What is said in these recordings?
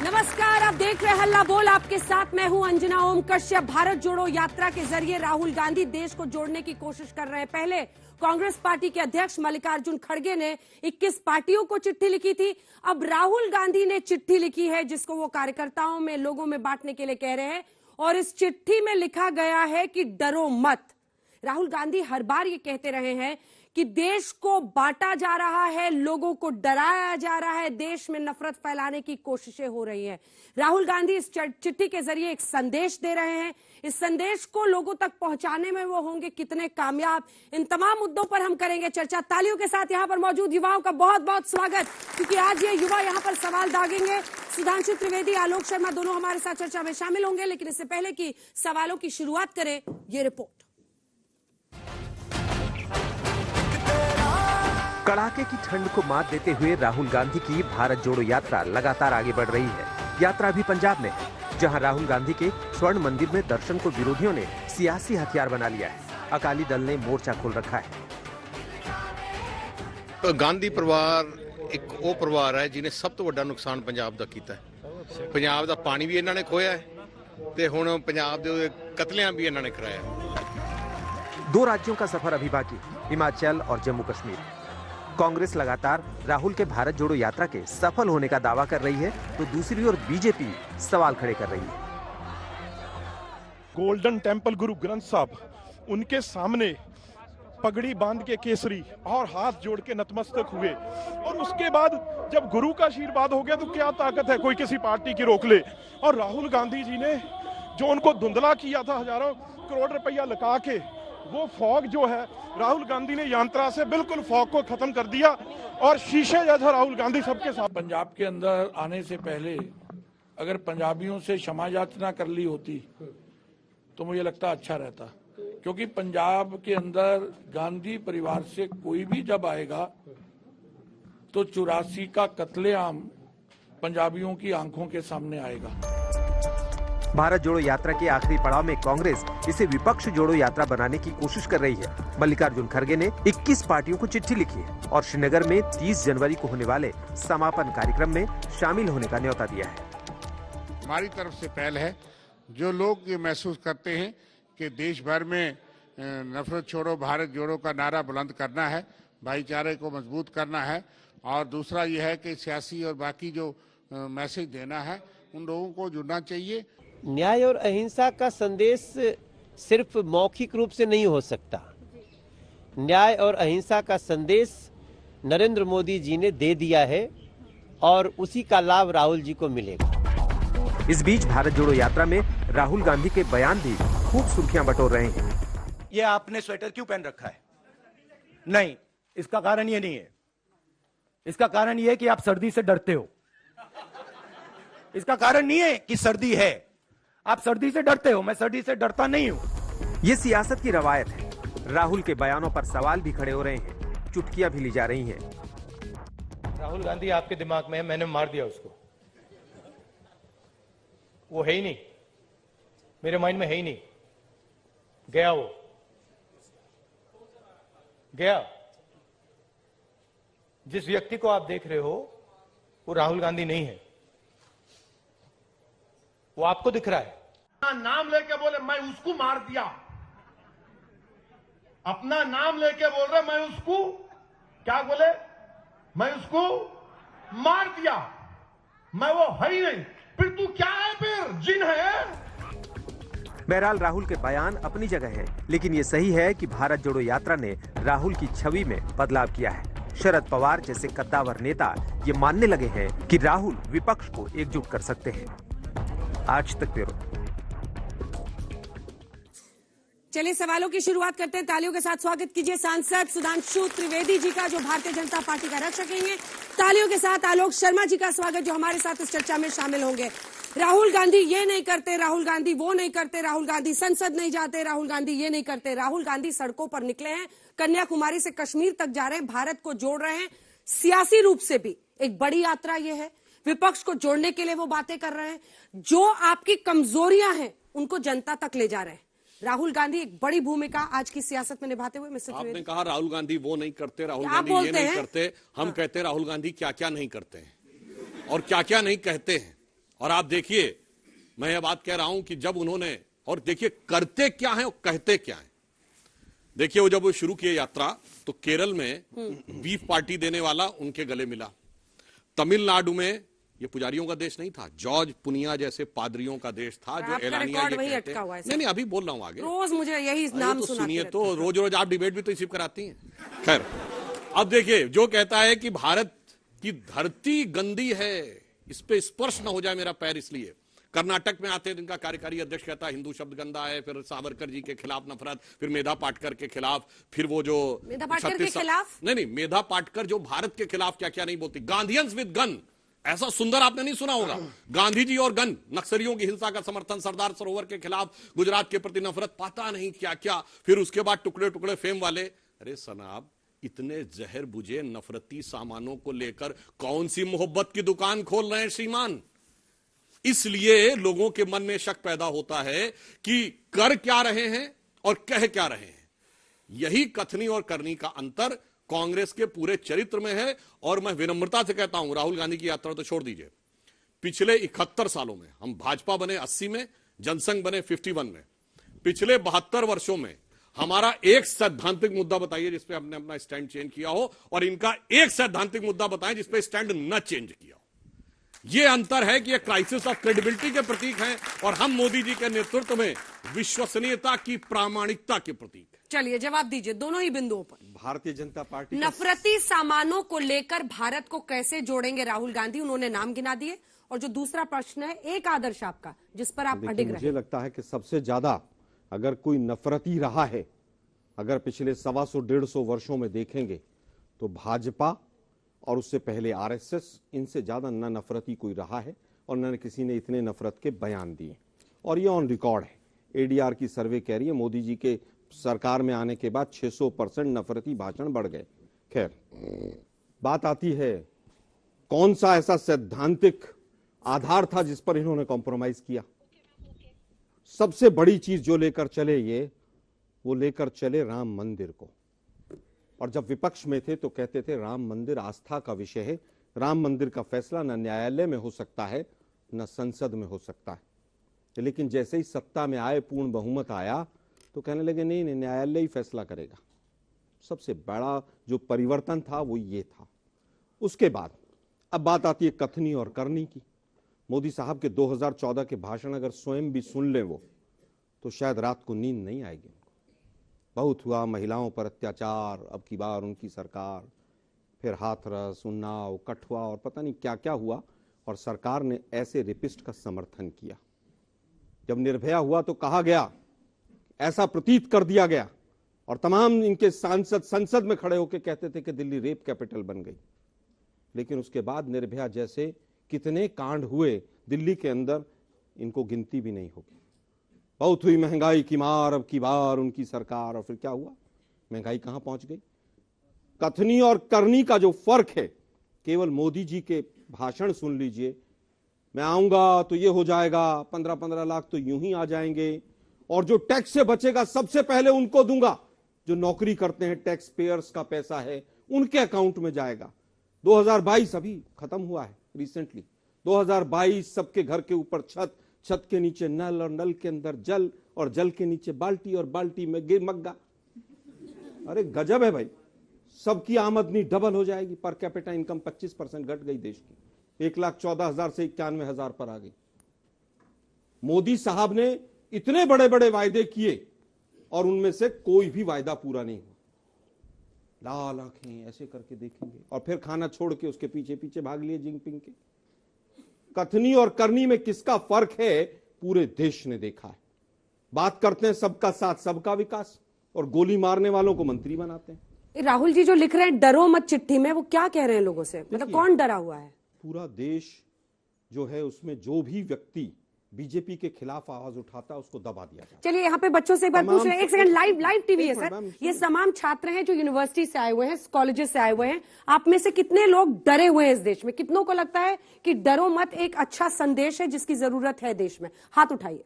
नमस्कार, आप देख रहे हल्ला बोल। आपके साथ मैं हूं अंजना ओम कश्यप। भारत जोड़ो यात्रा के जरिए राहुल गांधी देश को जोड़ने की कोशिश कर रहे हैं। पहले कांग्रेस पार्टी के अध्यक्ष मल्लिकार्जुन खड़गे ने 21 पार्टियों को चिट्ठी लिखी थी। अब राहुल गांधी ने चिट्ठी लिखी है जिसको वो कार्यकर्ताओं में, लोगों में बांटने के लिए कह रहे हैं। और इस चिट्ठी में लिखा गया है कि डरो मत। राहुल गांधी हर बार ये कहते रहे हैं कि देश को बांटा जा रहा है, लोगों को डराया जा रहा है, देश में नफरत फैलाने की कोशिशें हो रही हैं। राहुल गांधी इस चिट्ठी के जरिए एक संदेश दे रहे हैं। इस संदेश को लोगों तक पहुंचाने में वो होंगे कितने कामयाब, इन तमाम मुद्दों पर हम करेंगे चर्चा। तालियों के साथ यहां पर मौजूद युवाओं का बहुत बहुत स्वागत, क्योंकि आज ये युवा यहां पर सवाल दागेंगे। सुधांशु त्रिवेदी, आलोक शर्मा दोनों हमारे साथ चर्चा में शामिल होंगे। लेकिन इससे पहले कि सवालों की शुरुआत करें, ये रिपोर्ट। कड़ाके की ठंड को मात देते हुए राहुल गांधी की भारत जोड़ो यात्रा लगातार आगे बढ़ रही है। यात्रा अभी पंजाब में है, जहां राहुल गांधी के स्वर्ण मंदिर में दर्शन को विरोधियों ने सियासी हथियार बना लिया है। अकाली दल ने मोर्चा खोल रखा है। गांधी परिवार एक वो परिवार है जिन्हें सब तो बड़ा नुकसान पंजाब का किया है। पंजाब का पानी भी इन्होंने खोया है ते हुण पंजाब दे कतलियां भी इन्होंने कराया। 2 राज्यों का सफर अभी बाकी, हिमाचल और जम्मू कश्मीर। कांग्रेस लगातार राहुल के भारत जोड़ो यात्रा के सफल होने का दावा कर रही है, तो दूसरी ओर बीजेपी सवाल खड़े कर रही है। गोल्डन टेंपल गुरु ग्रंथ साहब, उनके सामने पगड़ी बांध के केसरी और हाथ जोड़ के नतमस्तक हुए, और उसके बाद जब गुरु का आशीर्वाद हो गया तो क्या ताकत है कोई किसी पार्टी की रोक ले। और राहुल गांधी जी ने जो उनको धुंधला किया था हजारों करोड़ रुपया लगा के, वो फॉग जो है राहुल गांधी ने यात्रा से बिल्कुल फॉग को खत्म कर दिया और शीशे जैसा राहुल गांधी सबके साथ। पंजाब के अंदर आने से पहले अगर पंजाबियों से क्षमा याचना कर ली होती तो मुझे लगता अच्छा रहता, क्योंकि पंजाब के अंदर गांधी परिवार से कोई भी जब आएगा तो 84 का कत्लेआम पंजाबियों की आंखों के सामने आएगा। भारत जोड़ो यात्रा के आखिरी पड़ाव में कांग्रेस इसे विपक्ष जोड़ो यात्रा बनाने की कोशिश कर रही है। मल्लिकार्जुन खड़गे ने 21 पार्टियों को चिट्ठी लिखी है और श्रीनगर में 30 जनवरी को होने वाले समापन कार्यक्रम में शामिल होने का न्योता दिया है। हमारी तरफ से पहल है, जो लोग ये महसूस करते हैं कि देश भर में नफरत छोड़ो भारत जोड़ो का नारा बुलंद करना है, भाईचारे को मजबूत करना है, और दूसरा ये है कि सियासी और बाकी जो मैसेज देना है उन लोगों को जुड़ना चाहिए। न्याय और अहिंसा का संदेश सिर्फ मौखिक रूप से नहीं हो सकता। न्याय और अहिंसा का संदेश नरेंद्र मोदी जी ने दे दिया है और उसी का लाभ राहुल जी को मिलेगा। इस बीच भारत जोड़ो यात्रा में राहुल गांधी के बयान भी खूब सुर्खियां बटोर रहे हैं। ये आपने स्वेटर क्यों पहन रखा है? नहीं, इसका कारण ये नहीं है। इसका कारण ये है कि आप सर्दी से डरते हो। इसका कारण नहीं है कि सर्दी है, आप सर्दी से डरते हो। मैं सर्दी से डरता नहीं हूं। ये सियासत की रवायत है। राहुल के बयानों पर सवाल भी खड़े हो रहे हैं, चुटकियां भी ली जा रही हैं। राहुल गांधी आपके दिमाग में है, मैंने मार दिया उसको। वो है ही नहीं, मेरे माइंड में है ही नहीं। गया, वो गया। जिस व्यक्ति को आप देख रहे हो वो राहुल गांधी नहीं है, वो आपको दिख रहा है। नाम लेके बोले मैं उसको मार दिया, अपना नाम लेके बोल रहे मैं उसको, क्या बोले, मैं उसको मार दिया, मैं वो है ही नहीं। फिर तू क्या है? फिर जिन है। बहरहाल राहुल के बयान अपनी जगह है, लेकिन ये सही है कि भारत जोड़ो यात्रा ने राहुल की छवि में बदलाव किया है। शरद पवार जैसे कद्दावर नेता ये मानने लगे हैं कि राहुल विपक्ष को एकजुट कर सकते हैं। आज तक ब्यूरो। चलिए सवालों की शुरुआत करते हैं। तालियों के साथ स्वागत कीजिए सांसद सुधांशु त्रिवेदी जी का, जो भारतीय जनता पार्टी का रक्षक हैं। तालियों के साथ आलोक शर्मा जी का स्वागत, जो हमारे साथ इस चर्चा में शामिल होंगे। राहुल गांधी ये नहीं करते, राहुल गांधी वो नहीं करते, राहुल गांधी संसद नहीं जाते, राहुल गांधी ये नहीं करते। राहुल गांधी सड़कों पर निकले हैं, कन्याकुमारी से कश्मीर तक जा रहे हैं, भारत को जोड़ रहे हैं। सियासी रूप से भी एक बड़ी यात्रा ये है। विपक्ष को जोड़ने के लिए वो बातें कर रहे हैं। जो आपकी कमजोरियां हैं उनको जनता तक ले जा रहे हैं। राहुल गांधी एक बड़ी भूमिका आज की सियासत में निभाते हुए। मिस्टर आपने कहा राहुल गांधी वो नहीं करते, राहुल गांधी ये नहीं करते। हम कहते राहुल गांधी क्या क्या नहीं करते हैं और क्या क्या नहीं कहते हैं, और आप देखिए, मैं ये बात कह रहा हूं कि जब उन्होंने, और देखिए करते क्या है और कहते क्या है। देखिए, वो जब वो शुरू किए यात्रा तो केरल में बीफ पार्टी देने वाला उनके गले मिला। तमिलनाडु में, ये पुजारियों का देश नहीं था, जॉर्ज पुनिया जैसे पादरियों का देश था, जो एलानिया ये कहते हैं। नहीं, अभी बोल रहा हूं आगे, रोज मुझे यही नाम तो सुनिए, तो रोज रोज आप डिबेट भी तो इसी कराती हैं। खैर, अब देखिए, जो कहता है कि भारत की धरती गंदी है, इस पे स्पर्श न हो जाए मेरा पैर, इसलिए कर्नाटक में आते हैं, इनका कार्यकारी अध्यक्ष कहता है हिंदू शब्द गंदा है, फिर सावरकर जी के खिलाफ नफरत, फिर मेधा पाटकर के खिलाफ, फिर वो जो मेधा पाटकर के खिलाफ, नहीं, मेधा पाटकर जो भारत के खिलाफ क्या क्या नहीं बोलती, गांधीयंस विद गन, ऐसा सुंदर आपने नहीं सुना होगा। गांधी जी और गन, नक्सलियों की हिंसा का समर्थन, सरदार सरोवर के खिलाफ, गुजरात के प्रति नफरत, पता नहीं क्या क्या, फिर उसके बाद टुकड़े टुकड़े फेम वाले। अरे सनाब, इतने जहर बुझे नफरती सामानों को लेकर कौन सी मोहब्बत की दुकान खोल रहे हैं श्रीमान? इसलिए लोगों के मन में शक पैदा होता है कि कर क्या रहे हैं और कह क्या रहे हैं। यही कथनी और करनी का अंतर कांग्रेस के पूरे चरित्र में है। और मैं विनम्रता से कहता हूं, राहुल गांधी की यात्रा तो छोड़ दीजिए, पिछले 71 सालों में हम भाजपा बने 80 में, जनसंघ बने 51 में, पिछले 72 वर्षों में हमारा एक सैद्धांतिक मुद्दा बताइए जिसपे हमने अपना स्टैंड चेंज किया हो, और इनका एक सैद्धांतिक मुद्दा बताएं जिसपे स्टैंड न चेंज किया हो। यह अंतर है कि यह क्राइसिस ऑफ क्रेडिबिलिटी के प्रतीक हैं और हम मोदी जी के नेतृत्व में विश्वसनीयता की, प्रामाणिकता के प्रतीक हैं। चलिए जवाब दीजिए दोनों ही बिंदुओं पर। भारतीय जनता पार्टी नफरती सामानों को लेकर भारत को कैसे जोड़ेंगे राहुल गांधी, उन्होंने नाम गिना दिए। और जो दूसरा प्रश्न है, एक आदर्श आपका जिस पर आप अडिग रहे। मुझे लगता है कि सबसे ज्यादा अगर कोई नफरती रहा है, अगर पिछले 125-150 वर्षों में देखेंगे तो भाजपा और उससे पहले आरएसएस, इनसे ज्यादा न नफरती कोई रहा है और न किसी ने इतने नफरत के बयान दिए। और ये ऑन रिकॉर्ड है, एडीआर की सर्वे कह रही है मोदी जी के सरकार में आने के बाद 600% नफरती भाषण बढ़ गए। खैर, बात आती है कौन सा ऐसा सैद्धांतिक आधार था जिस पर इन्होंने कॉम्प्रोमाइज किया। सबसे बड़ी चीज जो लेकर चले ये, वो लेकर चले राम मंदिर को। और जब विपक्ष में थे तो कहते थे राम मंदिर आस्था का विषय है, राम मंदिर का फैसला न न्यायालय में हो सकता है न संसद में हो सकता है। लेकिन जैसे ही सत्ता में आए, पूर्ण बहुमत आया, तो कहने लगे नहीं नहीं, न्यायालय ही फैसला करेगा। सबसे बड़ा जो परिवर्तन था वो ये था। उसके बाद अब बात आती है कथनी और करनी की। मोदी साहब के 2014 के भाषण अगर स्वयं भी सुन लें वो, तो शायद रात को नींद नहीं आएगी। बहुत हुआ महिलाओं पर अत्याचार, अब की बार उनकी सरकार, फिर हाथरस, उन्नाव, कठुआ और पता नहीं क्या क्या हुआ, और सरकार ने ऐसे रेपिस्ट का समर्थन किया। जब निर्भया हुआ तो कहा गया, ऐसा प्रतीत कर दिया गया, और तमाम इनके सांसद संसद में खड़े होकर कहते थे कि दिल्ली रेप कैपिटल बन गई। लेकिन उसके बाद निर्भया जैसे कितने कांड हुए दिल्ली के अंदर, इनको गिनती भी नहीं होगी। बहुत हुई महंगाई की मार, अब की बार उनकी सरकार, और फिर क्या हुआ, महंगाई कहां पहुंच गई। कथनी और करनी का जो फर्क है, केवल मोदी जी के भाषण सुन लीजिए, मैं आऊंगा तो ये हो जाएगा, 15-15 लाख तो यूं ही आ जाएंगे, और जो टैक्स से बचेगा सबसे पहले उनको दूंगा, जो नौकरी करते हैं, टैक्स पेयर्स का पैसा है उनके अकाउंट में जाएगा। 2022 अभी खत्म हुआ है रिसेंटली, 2022 सबके घर के ऊपर छत, छत के नीचे नल, और नल के अंदर जल, और जल के नीचे बाल्टी, और बाल्टी में मग्गा। अरे गजब है भाई, सबकी आमदनी डबल हो जाएगी। पर कैपिटा इनकम 25% घट गई देश की, 1,14,000 से 91,000 पर आ गई। मोदी साहब ने इतने बड़े बड़े वायदे किए और उनमें से कोई भी वायदा पूरा नहीं हुआ। लाल आंखें ऐसे करके देखेंगे और फिर खाना छोड़ के उसके पीछे पीछे भाग लिए जिनपिंग के। कथनी और करनी में किसका फर्क है, पूरे देश ने देखा है। बात करते हैं सबका साथ सबका विकास, और गोली मारने वालों को मंत्री बनाते हैं। राहुल जी जो लिख रहे हैं डरो मत चिट्ठी में, वो क्या कह रहे हैं लोगों से, मतलब कौन डरा हुआ है? पूरा देश जो है उसमें जो भी व्यक्ति बीजेपी के खिलाफ आवाज उठाता है उसको दबा दिया जाता है। चलिए यहाँ पे बच्चों से एक बार पूछ रहे हैं, एक सेकंड, लाइव टीवी है सर। ये तमाम छात्र हैं जो यूनिवर्सिटी से आए हुए हैं, कॉलेजेस से आए हुए हैं। आप में से कितने लोग डरे हुए हैं इस देश में? कितनों को लगता है कि डरो मत एक अच्छा संदेश है जिसकी जरूरत है देश में? हाथ उठाइए।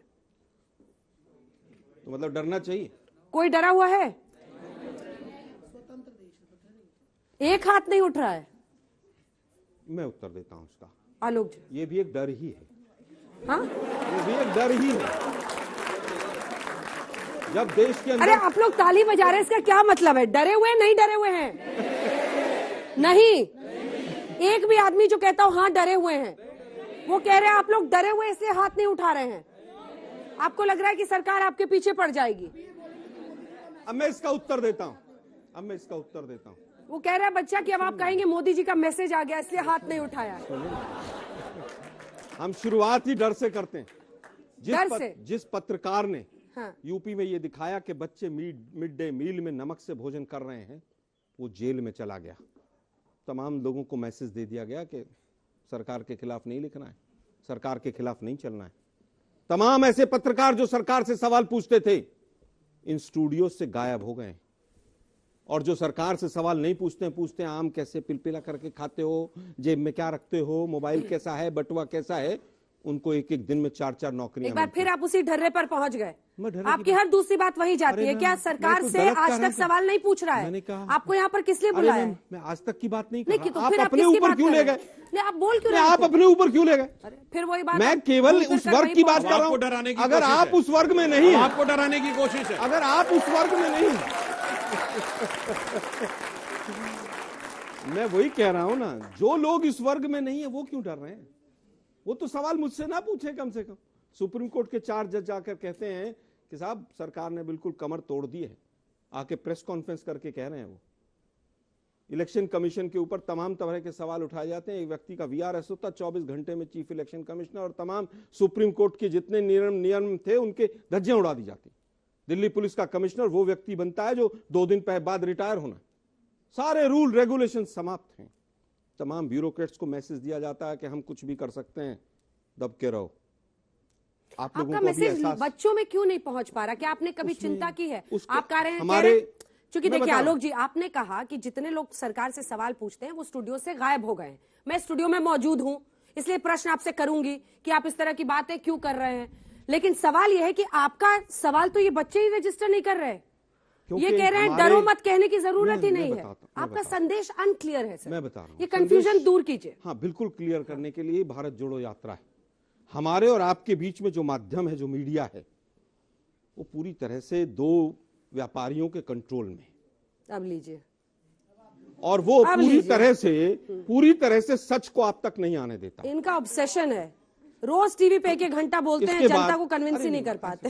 तो मतलब डरना चाहिए? कोई डरा हुआ है? एक हाथ नहीं उठ रहा है। मैं उत्तर देता हूं उसका। आलोक जी, ये भी एक डर ही है। हाँ, ये भी एक डर ही है। जब देश के अंदर, अरे आप लोग ताली बजा रहे हैं, इसका क्या मतलब है? डरे हुए हैं, नहीं डरे हुए हैं? नहीं, एक भी आदमी जो कहता हो हाँ डरे हुए हैं, वो कह रहे हैं आप लोग डरे हुए इसलिए हाथ नहीं उठा रहे हैं। आपको लग रहा है कि सरकार आपके पीछे पड़ जाएगी। अब मैं इसका उत्तर देता हूं। वो कह रहा है बच्चा कि अब आप कहेंगे मोदी जी का मैसेज आ गया इसलिए हाथ नहीं उठाया। हम शुरुआत ही डर से करते हैं। डर से? जिस पत्रकार ने हाँ। यूपी में ये दिखाया कि बच्चे मिड डे मील में नमक से भोजन कर रहे हैं, वो जेल में चला गया। तमाम लोगों को मैसेज दे दिया गया कि सरकार के खिलाफ नहीं लिखना है, सरकार के खिलाफ नहीं चलना है। तमाम ऐसे पत्रकार जो सरकार से सवाल पूछते थे इन स्टूडियो से गायब हो गए, और जो सरकार से सवाल नहीं पूछते हैं आम कैसे पिलपिला करके खाते हो, जेब में क्या रखते हो, मोबाइल कैसा है, बटुआ कैसा है, उनको एक एक दिन में 4-4 नौकरियां। एक बार फिर आप उसी ढर्रे पर पहुंच गए। आपकी हर दूसरी बात वही जाती है। क्या सरकार से आज तक सवाल नहीं पूछ रहा है? आपको यहाँ पर किस लिए बुलाया है? मैं आज तक की बात नहीं कर नहीं, रहा। तो फिर आप अपने ऊपर क्यों ले गए? आप बोल क्यों रहे? आप अपने ऊपर क्यों ले गए? फिर वही बात, मैं केवल उस वर्ग की बात कर रहा हूँ। अगर आप उस वर्ग में नहीं, आपको डराने की कोशिश है। अगर आप उस वर्ग में नहीं, मैं वही कह रहा हूं ना, जो लोग इस वर्ग में नहीं है वो क्यों डर रहे हैं? वो तो सवाल मुझसे ना पूछे कम से कम। सुप्रीम कोर्ट के 4 जज जाकर कहते हैं कि साहब सरकार ने बिल्कुल कमर तोड़ दी है, आके प्रेस कॉन्फ्रेंस करके कह रहे हैं। वो इलेक्शन कमीशन के ऊपर तमाम तरह के सवाल उठाए जाते हैं। एक व्यक्ति का वीआरएस होता, 24 घंटे में चीफ इलेक्शन कमिश्नर और तमाम सुप्रीम कोर्ट के जितने नियम थे उनके धज्जियां उड़ा दी जाती। दिल्ली पुलिस का कमिश्नर वो व्यक्ति बनता है जो 2 दिन बाद रिटायर होना। सारे रूल रेगुलेशन समाप्त हैं। तमाम ब्यूरोक्रेट्स को मैसेज दिया जाता है कि हम कुछ भी कर सकते हैं, दब के रहो। आप लोगों को मैसेज बच्चों में क्यों नहीं पहुंच पा रहा? क्या आपने कभी चिंता की है? आप कह रहे हैं हमारे, क्योंकि देखिए आलोक जी, आपने कहा कि जितने लोग सरकार से सवाल पूछते हैं वो स्टूडियो से गायब हो गए हैं। मैं स्टूडियो में मौजूद हूं, इसलिए प्रश्न आपसे करूंगी कि आप इस तरह की बातें क्यों कर रहे हैं। लेकिन सवाल यह है कि आपका सवाल तो ये बच्चे ही रजिस्टर नहीं कर रहे, ये कह रहे हैं डरो मत, कहने की जरूरत ही नहीं है। आपका संदेश अनक्लियर है सर। मैं बता रहा हूं, ये कंफ्यूजन दूर कीजिए। हाँ, बिल्कुल क्लियर करने के लिए भारत जोड़ो यात्रा है। हमारे और आपके बीच में जो माध्यम है, जो मीडिया है, वो पूरी तरह से 2 व्यापारियों के कंट्रोल में। अब लीजिए। और वो पूरी तरह से सच को आप तक नहीं आने देता। इनका ऑब्सेशन है। रोज टीवी पे 1 घंटा बोलते हैं, जनता को कन्विंस ही नहीं कर पाते।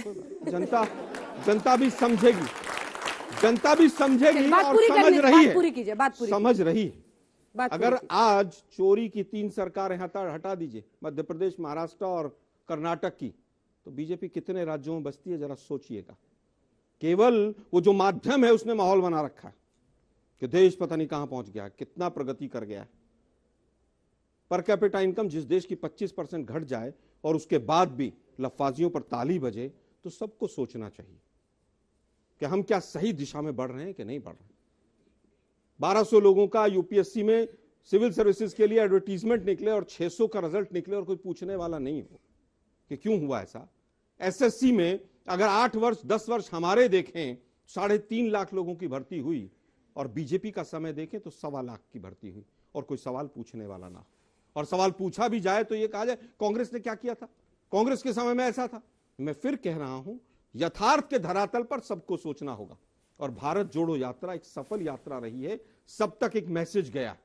जनता भी समझेगी, और समझ रही है। अगर आज चोरी की 3 सरकारें हटा दीजिए, मध्य प्रदेश, महाराष्ट्र और कर्नाटक की, तो बीजेपी कितने राज्यों में बसती है जरा सोचिएगा। केवल वो जो माध्यम है उसने माहौल बना रखा है कि देश पता नहीं कहां पहुंच गया है, कितना प्रगति कर गया है। पर कैपिटा इनकम जिस देश की 25% घट जाए और उसके बाद भी लफाजियों पर ताली बजे, तो सबको सोचना चाहिए कि हम क्या सही दिशा में बढ़ रहे हैं कि नहीं बढ़ रहे। 1200 लोगों का यूपीएससी में सिविल सर्विसेज के लिए एडवर्टीजमेंट निकले और 600 का रिजल्ट निकले और कोई पूछने वाला नहीं हो कि क्यों हुआ ऐसा। एसएससी में अगर 8 वर्ष 10 वर्ष हमारे देखें 3.5 लाख लोगों की भर्ती हुई, और बीजेपी का समय देखें तो 1.25 लाख की भर्ती हुई, और कोई सवाल पूछने वाला ना। और सवाल पूछा भी जाए तो यह कहा जाए कांग्रेस ने क्या किया था, कांग्रेस के समय में ऐसा था। मैं फिर कह रहा हूं, यथार्थ के धरातल पर सबको सोचना होगा। और भारत जोड़ो यात्रा एक सफल यात्रा रही है। सब तक एक मैसेज गया।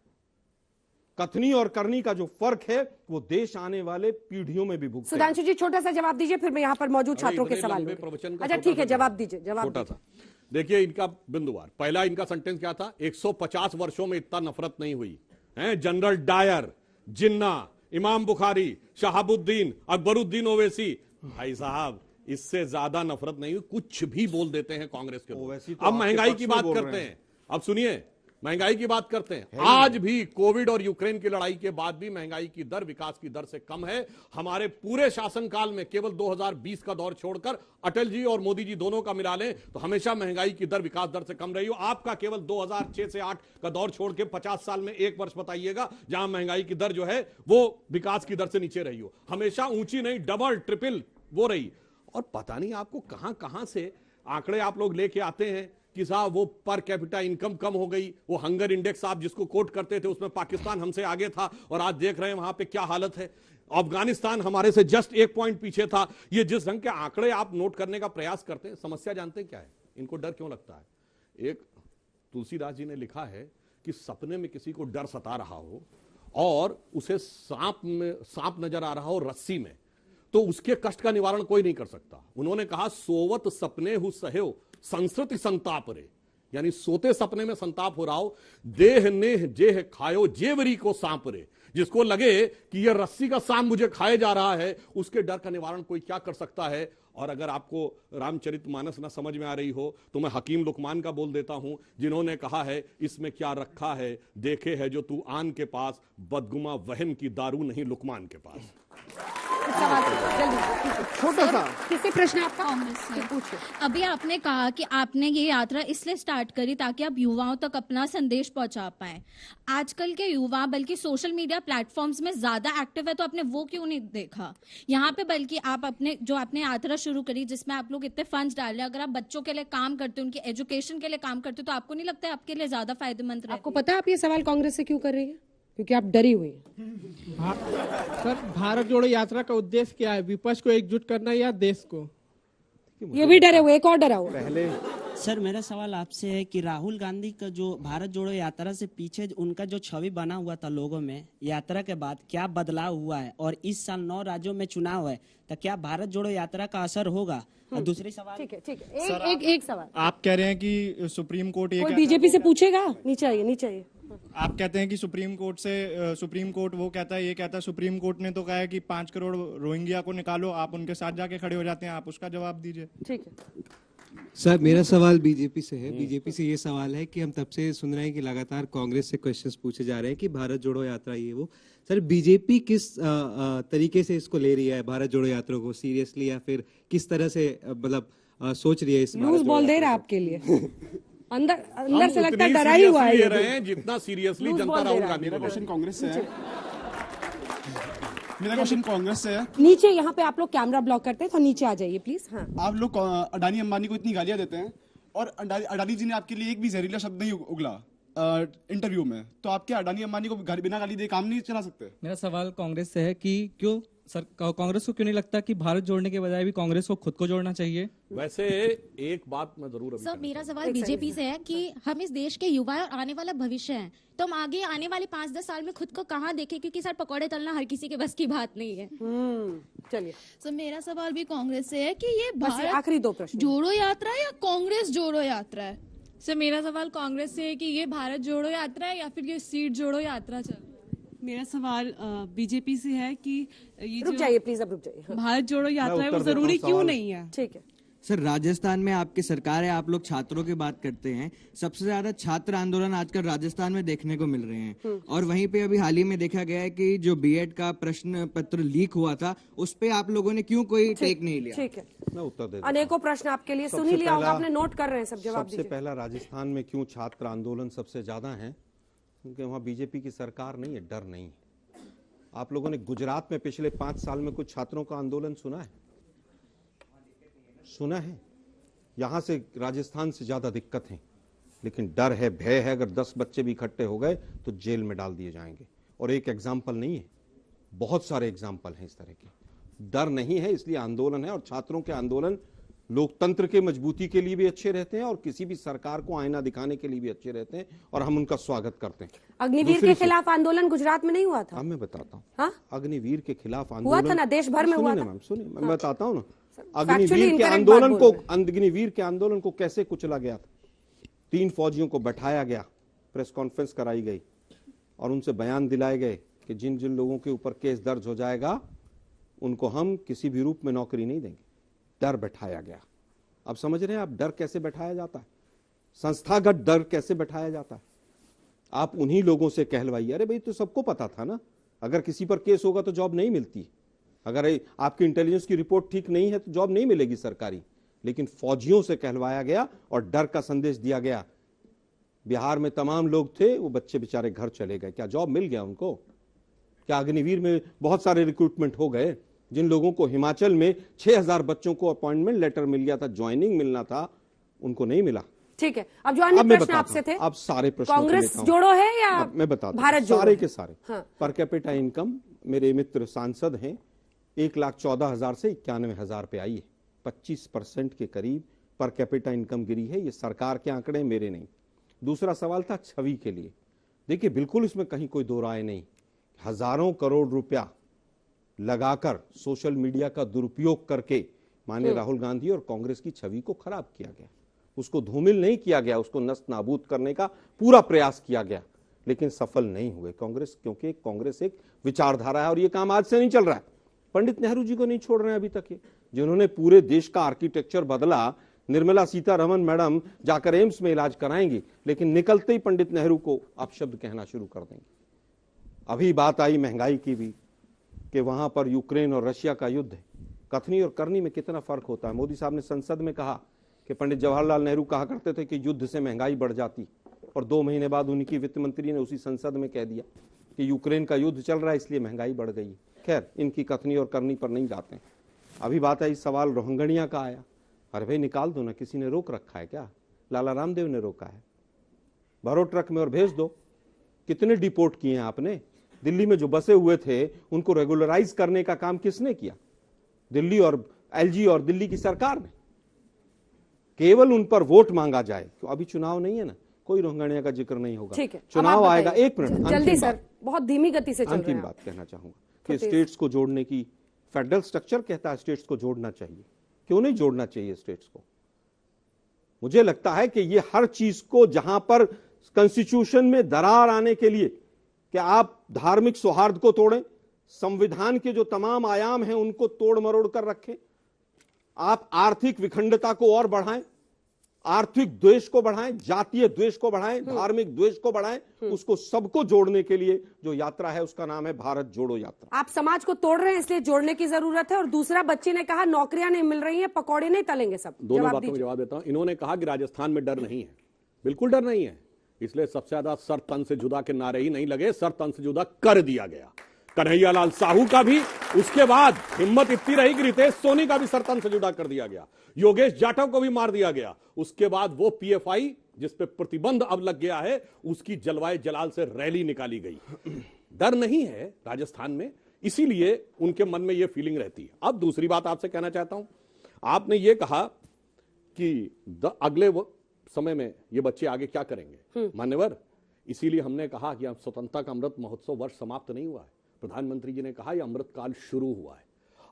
कथनी और करनी का जो फर्क है वो देश आने वाले पीढ़ियों में भी भुगतेगा। सुधांशु जी छोटा सा जवाब दीजिए, फिर मैं यहाँ पर मौजूद छात्रों के सवाल। अच्छा ठीक है, जवाब दीजिए। छोटा सा देखिए इनका बिंदुवार। पहला इनका सेंटेंस क्या था? 150 वर्षों में इतना नफरत नहीं हुई है। जनरल डायर, जिन्ना, इमाम बुखारी, शहाबुद्दीन, अकबरुद्दीन ओवैसी, भाई साहब इससे ज्यादा नफरत नहीं हुई। कुछ भी बोल देते हैं कांग्रेस के लोग। अब महंगाई की बात करते हैं। अब सुनिए, महंगाई की बात करते हैं। आज भी कोविड और यूक्रेन की लड़ाई के बाद भी महंगाई की दर विकास की दर से कम है। हमारे पूरे शासनकाल में केवल 2020 का दौर छोड़कर अटल जी और मोदी जी दोनों का मिला लें तो हमेशा महंगाई की दर विकास दर से कम रही हो। आपका केवल 2006 से 8 का दौर छोड़ के 50 साल में 1 वर्ष बताइएगा जहां महंगाई की दर जो है वो विकास की दर से नीचे रही हो। हमेशा ऊंची नहीं, डबल ट्रिपल वो रही। और पता नहीं आपको कहां कहां से आंकड़े आप लोग लेके आते हैं कि साहब वो पर कैपिटा इनकम कम हो गई। वो हंगर इंडेक्स आप जिसको कोट करते थे उसमें पाकिस्तान हमसे आगे था और आज देख रहे हैं वहां पे क्या हालत है। अफगानिस्तान हमारे से जस्ट 1 पॉइंट पीछे था। ये जिस ढंग के आंकड़े आप नोट करने का प्रयास करते हैं, समस्या जानते हैं क्या है? इनको डर क्यों लगता है? एक तुलसीदास जी ने लिखा है कि सपने में किसी को डर सता रहा हो और उसे सांप नजर आ रहा हो रस्सी में, तो उसके कष्ट का निवारण कोई नहीं कर सकता। उन्होंने कहा सोवत सपने हु सहयो संस्कृति संताप रे, यानी सोते सपने में संताप हो रहा हो, देह नेह जेह खायो जेवरी को सांप रे। जिसको लगे कि यह रस्सी का सांप मुझे खाए जा रहा है, उसके डर का निवारण कोई क्या कर सकता है? और अगर आपको रामचरितमानस ना समझ में आ रही हो तो मैं हकीम लुकमान का बोल देता हूं, जिन्होंने कहा है इसमें क्या रखा है देखे है जो तू आन के पास, बदगुमा वहम की दारू नहीं लुकमान के पास। छोटा सा किसी प्रश्न आपका पूछिए। अभी आपने कहा कि आपने ये यात्रा इसलिए स्टार्ट करी ताकि आप युवाओं तक अपना संदेश पहुंचा पाए। आजकल के युवा बल्कि सोशल मीडिया प्लेटफॉर्म्स में ज्यादा एक्टिव है, तो आपने वो क्यों नहीं देखा यहाँ पे? बल्कि आप आपने यात्रा शुरू करी जिसमें आप लोग इतने फंड्स डाल रहे हैं, अगर आप बच्चों के लिए काम करते हो, उनकी एजुकेशन के लिए काम करते हो, तो आपको नहीं लगता है आपके लिए ज्यादा फायदेमंद रहेगा? आपको पता है आप ये सवाल कांग्रेस से क्यों कर रही है? क्योंकि आप डरी हुई हैं। सर, भारत जोड़ो यात्रा का उद्देश्य क्या है? विपक्ष को एकजुट करना या देश को? ये भी डरे हुए, एक और डरा हुआ। पहले सर मेरा सवाल आपसे है कि राहुल गांधी का जो भारत जोड़ो यात्रा से पीछे उनका जो छवि बना हुआ था लोगों में, यात्रा के बाद क्या बदलाव हुआ है? और इस साल 9 राज्यों में चुनाव है, तो क्या भारत जोड़ो यात्रा का असर होगा? और दूसरी सवाल, ठीक है, एक सवाल। आप कह रहे हैं कि सुप्रीम कोर्ट कोई बीजेपी से पूछेगा? नीचे आइए। आप कहते हैं कि सुप्रीम कोर्ट वो कहता है, ये कहता है सुप्रीम कोर्ट ने तो कहा है कि 5 करोड़ रोहिंग्या को निकालो, आप उनके साथ जाके खड़े हो जाते हैं, आप उसका जवाब दीजिए। ठीक है सर, मेरा सवाल बीजेपी से है। बीजेपी से ये सवाल है कि हम तब से सुन रहे हैं कि लगातार कांग्रेस से क्वेश्चंस पूछे जा रहे हैं कि भारत जोड़ो यात्रा ये वो। सर, बीजेपी किस तरीके से इसको ले रही है, भारत जोड़ो यात्रा को सीरियसली, या फिर किस तरह से मतलब सोच रही है इस? लूज बॉल दे रहा है आपके लिए। अंदर से लगता है डरा ही हुआ है। रहे हैं जितना सीरियसली जनता राहुल गांधी। मेरा क्वेश्चन कांग्रेस से है। मेरा क्वेश्चन कांग्रेस से है। नीचे यहाँ पे आप लोग कैमरा ब्लॉक करते हैं, तो नीचे आ जाइए प्लीज। हाँ, आप लोग अडानी अंबानी को इतनी गालियां देते हैं और अडानी जी ने आपके लिए एक भी जहरीला शब्द नहीं उगला इंटरव्यू में, तो आप क्या अडानी अंबानी को बिना गाली दे काम नहीं चला सकते? मेरा सवाल कांग्रेस से है कि क्यों सर कांग्रेस को क्यों नहीं लगता कि भारत जोड़ने के बजाय भी कांग्रेस को खुद को जोड़ना चाहिए? वैसे एक बात मैं जरूर सर, मेरा सवाल बीजेपी से है कि हम इस देश के युवा और आने वाला भविष्य हैं, तो हम आगे आने वाले 5-10 साल में खुद को कहाँ देखें? क्योंकि सर पकौड़े तलना हर किसी के बस की बात नहीं है। चलिए सर, मेरा सवाल भी कांग्रेस से है कि ये भारत आखिरी 2 प्रश्न जोड़ो यात्रा या कांग्रेस जोड़ो यात्रा है? सर, मेरा सवाल कांग्रेस से है कि ये भारत जोड़ो यात्रा है या फिर ये सीट जोड़ो यात्रा चल? मेरा सवाल बीजेपी से है कि ये रुक जाइए प्लीज, अब रुक जाइए। भारत जोड़ो यात्रा है वो जरूरी क्यों नहीं है? ठीक है सर, राजस्थान में आपकी सरकार है, आप लोग छात्रों की बात करते हैं, सबसे ज्यादा छात्र आंदोलन आजकल राजस्थान में देखने को मिल रहे हैं। और वहीं पे अभी हाल ही में देखा गया है कि जो बीएड का प्रश्न पत्र लीक हुआ था, उस पे आप लोगों ने क्यों कोई टेक नहीं लिया? ठीक है, मैं उत्तर दे अनेकों प्रश्न आपके लिए सुन ही लिया होगा, आपने नोट कर रहे हैं, सब जवाब दीजिए। सबसे पहला, राजस्थान में क्यों छात्र आंदोलन सबसे ज्यादा है? क्योंकि वहाँ बीजेपी की सरकार नहीं है, डर नहीं है। आप लोगों ने गुजरात में पिछले 5 साल में कुछ छात्रों का आंदोलन सुना है? सुना है? यहां से राजस्थान से ज्यादा दिक्कत है, लेकिन डर है, भय है। अगर 10 बच्चे भी इकट्ठे हो गए तो जेल में डाल दिए जाएंगे। और एक एग्जाम्पल नहीं है, बहुत सारे एग्जाम्पल हैं इस तरह के। डर नहीं है, इसलिए आंदोलन है। और छात्रों के आंदोलन लोकतंत्र के मजबूती के लिए भी अच्छे रहते हैं और किसी भी सरकार को आईना दिखाने के लिए भी अच्छे रहते हैं, और हम उनका स्वागत करते हैं। अग्निवीर के खिलाफ आंदोलन गुजरात में नहीं हुआ था? अब मैं बताता हूँ। हाँ? अग्निवीर के खिलाफ आंदोलन हुआ था ना, देश भर में हुआ था। सुनिए, मैं बताता हूँ ना। अग्निवीर के आंदोलन को कैसे कुचला गया था? 3 फौजियों को बैठाया गया, प्रेस कॉन्फ्रेंस कराई गई और उनसे बयान दिलाए गए कि जिन जिन लोगों के ऊपर केस दर्ज हो जाएगा उनको हम किसी भी रूप में नौकरी नहीं देंगे। डर बैठाया गया। अब समझ रहे हैं आप डर कैसे बैठाया जाता है? संस्थागत डर कैसे बैठाया जाता है? आप उन्हीं लोगों से कहलवाइए। अरे भाई, तो सबको पता था ना, अगर किसी पर केस होगा तो जॉब नहीं मिलती। अगर आपकी इंटेलिजेंस की रिपोर्ट ठीक नहीं है तो जॉब नहीं मिलेगी सरकारी। लेकिन फौजियों से कहलवाया गया और डर का संदेश दिया गया। बिहार में तमाम लोग थे, वो बच्चे बेचारे घर चले गए। क्या जॉब मिल गया उनको? क्या अग्निवीर में बहुत सारे रिक्रूटमेंट हो गए? जिन लोगों को हिमाचल में 6000 बच्चों को अपॉइंटमेंट लेटर मिल गया था, ज्वाइनिंग मिलना था, उनको नहीं मिला। ठीक है, अब जो अन्य प्रश्न आपसे थे, अब सारे प्रश्न कांग्रेस जोड़ो है या मैं बताता भारत जोड़ो? सारे के सारे। हाँ। पर कैपिटा इनकम मेरे मित्र सांसद हैं, 1,14,000 से 91,000 पे आई है, 25% के करीब पर कैपिटा इनकम गिरी है। ये सरकार के आंकड़े, मेरे नहीं। दूसरा सवाल था छवि के लिए। देखिए, बिल्कुल इसमें कहीं कोई दो राय नहीं। हजारों करोड़ रुपया लगाकर सोशल मीडिया का दुरुपयोग करके माननीय राहुल गांधी और कांग्रेस की छवि को खराब किया गया। उसको धूमिल नहीं किया गया, उसको नष्ट नाबूद करने का पूरा प्रयास किया गया, लेकिन सफल नहीं हुए कांग्रेस, क्योंकि कांग्रेस एक विचारधारा है और ये काम आज से नहीं चल रहा है। पंडित नेहरू जी को नहीं छोड़ रहे हैं अभी तक ये, जिन्होंने पूरे देश का आर्किटेक्चर बदला। निर्मला सीतारमण मैडम जाकर एम्स में इलाज कराएंगी, लेकिन निकलते ही पंडित नेहरू को अपशब्द कहना शुरू कर देंगे। अभी बात आई महंगाई की भी, कि वहां पर यूक्रेन और रशिया का युद्ध है। कथनी और करनी में कितना फर्क होता है। मोदी साहब ने संसद में कहा कि पंडित जवाहरलाल नेहरू कहा करते थे कि युद्ध से महंगाई बढ़ जाती, और 2 महीने बाद उनकी वित्त मंत्री ने उसी संसद में कह दिया कि यूक्रेन का युद्ध चल रहा है इसलिए महंगाई बढ़ गई। खैर, इनकी कथनी और करनी पर नहीं जाते हैं। अभी बात आई, सवाल रोहिंग्या का आया। अरे भाई निकाल दो ना, किसी ने रोक रखा है क्या? लाला रामदेव ने रोका है। भरो ट्रक में और भेज दो। कितने डिपोर्ट किए हैं आपने? दिल्ली में जो बसे हुए थे उनको रेगुलराइज करने का काम किसने किया? दिल्ली और एलजी और दिल्ली की सरकार ने। केवल उन पर वोट मांगा जाए, क्यों अभी चुनाव नहीं है ना, कोई रोहिंग्या का जिक्र नहीं होगा। ठीक है, चुनाव आएगा। 1 मिनट जल्दी सर, बहुत धीमी गति से चल रहे हैं। अंतिम बात कहना चाहूंगा कि स्टेट्स को जोड़ने की, फेडरल स्ट्रक्चर कहता है स्टेट्स को जोड़ना चाहिए, क्यों नहीं जोड़ना चाहिए स्टेट्स को? मुझे लगता है कि ये हर चीज को, जहां पर कॉन्स्टिट्यूशन में दरार आने के लिए कि आप धार्मिक सौहार्द को तोड़ें, संविधान के जो तमाम आयाम हैं उनको तोड़ मरोड़ कर रखें, आप आर्थिक विखंडता को और बढ़ाएं, आर्थिक द्वेष को बढ़ाएं, जातीय द्वेष को बढ़ाएं, धार्मिक द्वेष को बढ़ाएं, उसको सबको जोड़ने के लिए जो यात्रा है उसका नाम है भारत जोड़ो यात्रा। आप समाज को तोड़ रहे हैं इसलिए जोड़ने की जरूरत है। और दूसरा, बच्ची ने कहा नौकरियां नहीं मिल रही हैं, पकौड़े नहीं तलेंगे सब। दोनों बातों में जवाब देता हूं। इन्होंने कहा कि राजस्थान में डर नहीं है, बिल्कुल डर नहीं है, इसलिए सबसे ज्यादा सर तन से जुदा के नारे ही नहीं लगे, सर तन से जुदा कर दिया गया। कन्हैयालाल साहू का भी, उसके बाद हिम्मत इतनी रही कि रितेश सोनी का भी सर तन से जुदा कर दिया गया, योगेश जाटव को भी मार दिया गया। उसके बाद वो पीएफआई जिस पे प्रतिबंध अब लग गया है, उसकी जलवाए जलाल से रैली निकाली गई। डर नहीं है राजस्थान में, इसीलिए उनके मन में ये फीलिंग रहती है। अब दूसरी बात आपसे कहना चाहता हूं, आपने ये कहा कि अगले समय में ये बच्चे आगे क्या करेंगे मान्यवर, इसीलिए हमने कहा कि अब स्वतंत्रता का अमृत महोत्सव वर्ष समाप्त नहीं हुआ है। प्रधानमंत्री जी ने कहा यह अमृत काल शुरू हुआ है।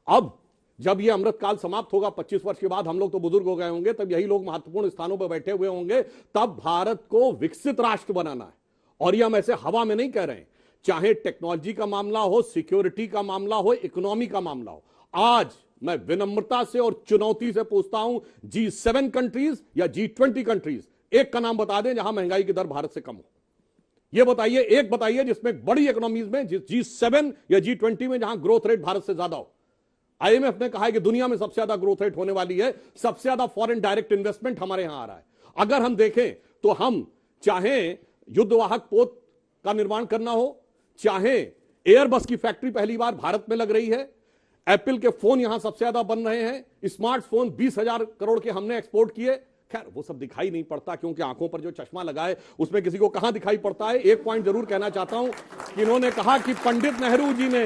अब जब यह अमृत काल समाप्त होगा 25 वर्ष के बाद, हम लोग तो बुजुर्ग हो गए होंगे, तब यही लोग महत्वपूर्ण स्थानों पर बैठे हुए होंगे, तब भारत को विकसित राष्ट्र बनाना है। और यह हम ऐसे हवा में नहीं कह रहे हैं, चाहे टेक्नोलॉजी का मामला हो, सिक्योरिटी का मामला हो, इकोनॉमी का मामला हो। आज मैं विनम्रता से और चुनौती से पूछता हूं, G7 कंट्रीज या G20 कंट्रीज, एक का नाम बता दें जहां महंगाई की दर भारत से कम हो। यह बताइए, एक बताइए जिसमें बड़ी इकोनॉमीज में, G7 या G20 में, जहां ग्रोथ रेट भारत से ज्यादा हो। IMF ने कहा है कि दुनिया में सबसे ज्यादा ग्रोथ रेट होने वाली है, सबसे ज्यादा फॉरेन डायरेक्ट इन्वेस्टमेंट हमारे यहां आ रहा है। अगर हम देखें तो हम चाहे युद्धवाहक पोत का निर्माण करना हो, चाहे एयरबस की फैक्ट्री पहली बार भारत में लग रही है, एप्पल के फोन यहां सबसे ज्यादा बन रहे हैं, स्मार्टफोन 20,000 करोड़ के हमने एक्सपोर्ट किए। खैर वो सब दिखाई नहीं पड़ता, क्योंकि आंखों पर जो चश्मा लगाए उसमें किसी को कहां दिखाई पड़ता है। एक पॉइंट जरूर कहना चाहता हूं कि इन्होंने कहा कि पंडित नेहरू जी ने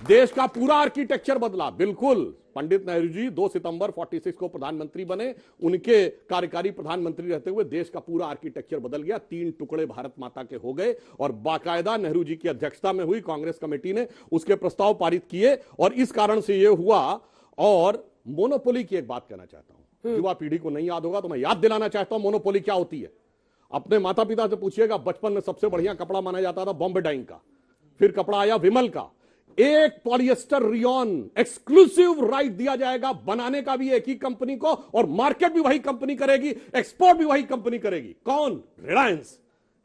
देश का पूरा आर्किटेक्चर बदला। बिल्कुल, पंडित नेहरू जी 2 सितंबर 46 को प्रधानमंत्री बने, उनके कार्यकारी प्रधानमंत्री रहते हुए देश का पूरा आर्किटेक्चर बदल गया। 3 टुकड़े भारत माता के हो गए, और बाकायदा नेहरू जी की अध्यक्षता में हुई कांग्रेस कमेटी ने उसके प्रस्ताव पारित किए, और इस कारण से यह हुआ। और मोनोपोली की एक बात कहना चाहता हूं, युवा पीढ़ी को नहीं याद होगा तो मैं याद दिलाना चाहता हूं मोनोपोली क्या होती है। अपने माता पिता से पूछिएगा, बचपन में सबसे बढ़िया कपड़ा माना जाता था बॉम्बे डाइंग का, फिर कपड़ा आया विमल का। एक पॉलिएस्टर रियॉन एक्सक्लूसिव राइट दिया जाएगा बनाने का भी एक ही कंपनी को, और मार्केट भी वही कंपनी करेगी, एक्सपोर्ट भी वही कंपनी करेगी। कौन? रिलायंस,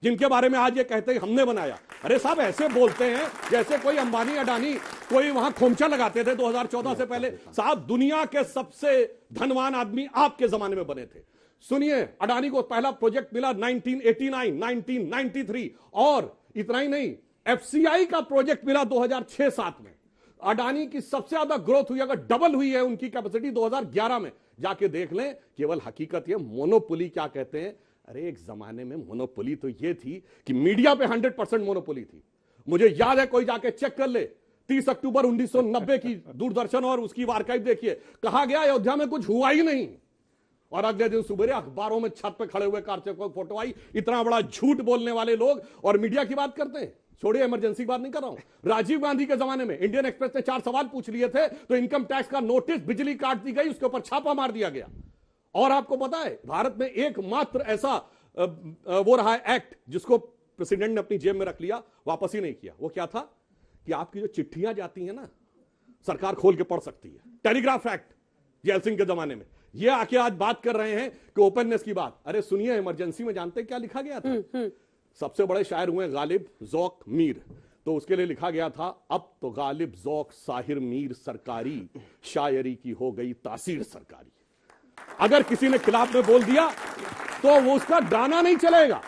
जिनके बारे में आज ये कहते हैं हमने बनाया। अरे साहब, ऐसे बोलते हैं जैसे कोई अंबानी अडानी कोई वहां खोमचा लगाते थे 2014 से पहले। साहब, दुनिया के सबसे धनवान आदमी आपके जमाने में बने थे। सुनिए, अडानी को पहला प्रोजेक्ट मिला 1989, 1993, और इतना ही नहीं, एफसीआई का प्रोजेक्ट मिला 2006-7 में। अडानी की सबसे ज्यादा ग्रोथ हुई, अगर डबल हुई है उनकी कैपेसिटी 2011 में, जाके देख लें। केवल हकीकत ये, मोनोपोली क्या कहते हैं। अरे एक जमाने में मोनोपोली तो ये थी कि मीडिया पे 100% मोनोपोली थी। मुझे याद है, कोई जाके चेक कर ले, 30 अक्टूबर 1990 की दूरदर्शन और उसकी आर्काइव देखिए, कहा गया अयोध्या में कुछ हुआ ही नहीं, और अगले दिन सुबह अखबारों में छत पे खड़े हुए कारचक्कों की फोटो आई। इतना बड़ा झूठ बोलने वाले लोग और मीडिया की बात करते हैं। छोड़िए, इमरजेंसी की बात नहीं कर रहा हूं। राजीव गांधी के जमाने में इंडियन एक्सप्रेस ने 4 सवाल पूछ लिए थे तो इनकम टैक्स का नोटिस, बिजली काट दी गई, उसके ऊपर छापा मार दिया गया। और आपको पता है भारत में एकमात्र ऐसा वो रहा है एक्ट जिसको प्रेसिडेंट ने अपनी जेब में रख लिया, वापस ही नहीं किया। वो क्या था कि आपकी जो चिट्ठियां जाती हैं ना, सरकार खोल के पढ़ सकती है। टेलीग्राफ एक्ट जैल सिंह के जमाने में। ये आके आज बात कर रहे हैं कि ओपननेस की बात। अरे सुनिए, इमरजेंसी में जानते क्या लिखा गया था? सबसे बड़े शायर हुए गालिब ज़ौक़ मीर, तो उसके लिए लिखा गया था, अब तो गालिब ज़ौक़ साहिर मीर सरकारी, शायरी की हो गई तासीर सरकारी। अगर किसी ने खिलाफ में बोल दिया तो वो उसका गाना नहीं चलेगा।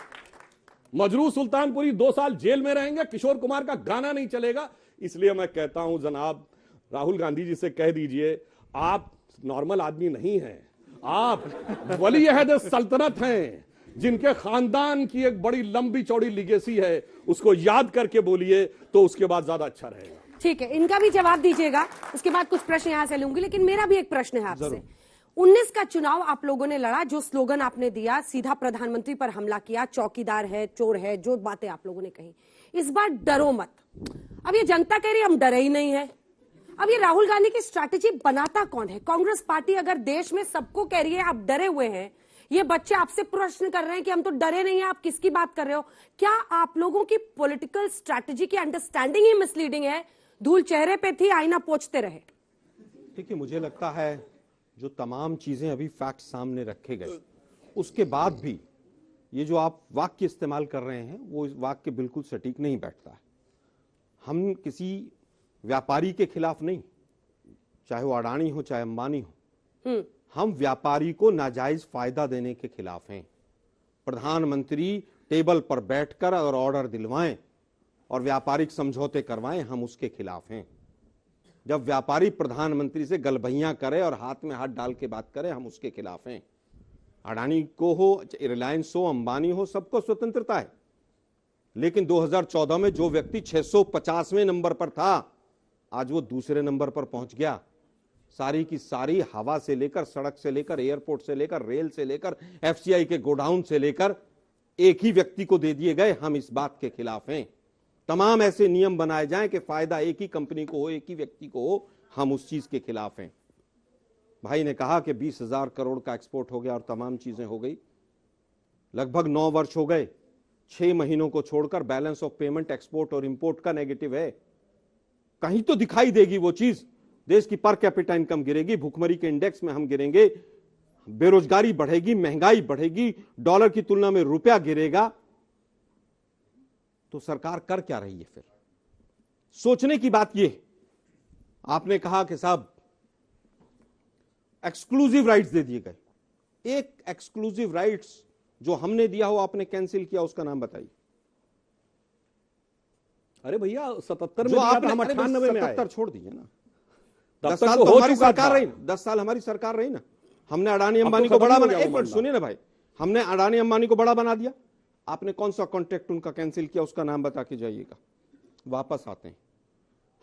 मजरू सुल्तानपुरी 2 साल जेल में रहेंगे, किशोर कुमार का गाना नहीं चलेगा। इसलिए मैं कहता हूं, जनाब राहुल गांधी जी से कह दीजिए, आप नॉर्मल आदमी नहीं हैं, आप वली अहद सल्तनत हैं, जिनके खानदान की एक बड़ी लंबी चौड़ी लिगेसी है। उसको याद करके बोलिए तो उसके बाद ज्यादा अच्छा रहेगा। ठीक है, इनका भी जवाब दीजिएगा, उसके बाद कुछ प्रश्न यहां से लूंगी। लेकिन मेरा भी एक प्रश्न है आपसे। 19 का चुनाव आप लोगों ने लड़ा, जो स्लोगन आपने दिया, सीधा प्रधानमंत्री पर हमला किया, चौकीदार है, चोर है, जो बातें आप लोगों ने कही। इस बार डरो मत। अब ये जनता कह रही हम डरे ही नहीं है। अब ये राहुल गांधी की स्ट्रैटेजी बनाता कौन है? कांग्रेस पार्टी अगर देश में सबको कह रही है आप डरे हुए हैं, ये बच्चे आपसे प्रश्न कर रहे हैं कि हम तो डरे नहीं है, आप किसकी बात कर रहे हो? क्या आप लोगों की पॉलिटिकल स्ट्रैटेजी की अंडरस्टैंडिंग ही मिसलीडिंग है? धूल चेहरे पे थी, आईना पोंछते रहे। देखिए, मुझे लगता है जो तमाम चीजें अभी फैक्ट सामने रखे गए, उसके बाद भी ये जो आप वाक्य इस्तेमाल कर रहे हैं, वो वाक्य बिल्कुल सटीक नहीं बैठता है। हम किसी व्यापारी के खिलाफ नहीं, चाहे वो अडानी हो चाहे अंबानी हो, हम व्यापारी को नाजायज फायदा देने के खिलाफ हैं। प्रधानमंत्री टेबल पर बैठकर अगर ऑर्डर दिलवाएं और व्यापारिक समझौते करवाएं, हम उसके खिलाफ हैं। जब व्यापारी प्रधानमंत्री से गलभैयां करे और हाथ में हाथ डाल के बात करे, हम उसके खिलाफ हैं। अडानी को हो, रिलायंस हो, अंबानी हो, सबको स्वतंत्रता है। लेकिन 2014 में जो व्यक्ति 650वें नंबर पर था, आज वो दूसरे नंबर पर पहुंच गया। सारी की सारी हवा से लेकर, सड़क से लेकर, एयरपोर्ट से लेकर, रेल से लेकर, एफसीआई के गोडाउन से लेकर एक ही व्यक्ति को दे दिए गए। हम इस बात के खिलाफ हैं। तमाम ऐसे नियम बनाए जाएं कि फायदा एक ही कंपनी को हो, एक ही व्यक्ति को हो, हम उस चीज के खिलाफ हैं। भाई ने कहा कि 20,000 करोड़ का एक्सपोर्ट हो गया और तमाम चीजें हो गई। लगभग 9 वर्ष हो गए, 6 महीनों को छोड़कर बैलेंस ऑफ पेमेंट एक्सपोर्ट और इंपोर्ट का नेगेटिव है। कहीं तो दिखाई देगी वो चीज। देश की पर कैपिटा इनकम गिरेगी, भुखमरी के इंडेक्स में हम गिरेंगे, बेरोजगारी बढ़ेगी, महंगाई बढ़ेगी, डॉलर की तुलना में रुपया गिरेगा। तो सरकार कर क्या रही है? फिर सोचने की बात यह, आपने कहा कि साहब एक्सक्लूसिव राइट्स दे दिए गए। एक एक्सक्लूसिव राइट्स जो हमने दिया हो आपने कैंसिल किया, उसका नाम बताइए। अरे भैया 77 में दिया था, हम 98 में आए। 77 छोड़ दिए ना, 10 तक साल तो तो हो हमारी चुका सरकार था। रही ना, 10 साल हमारी सरकार रही ना। हमने अडानी अंबानी तो को बड़ा खत्म हो बना, गया एक वो मिनट मामला। सुनिए ना भाई, हमने अडानी अंबानी को बड़ा बना दिया। आपने कौन सा कॉन्ट्रैक्ट उनका कैंसिल किया, उसका नाम बता के जाइएगा। वापस आते हैं,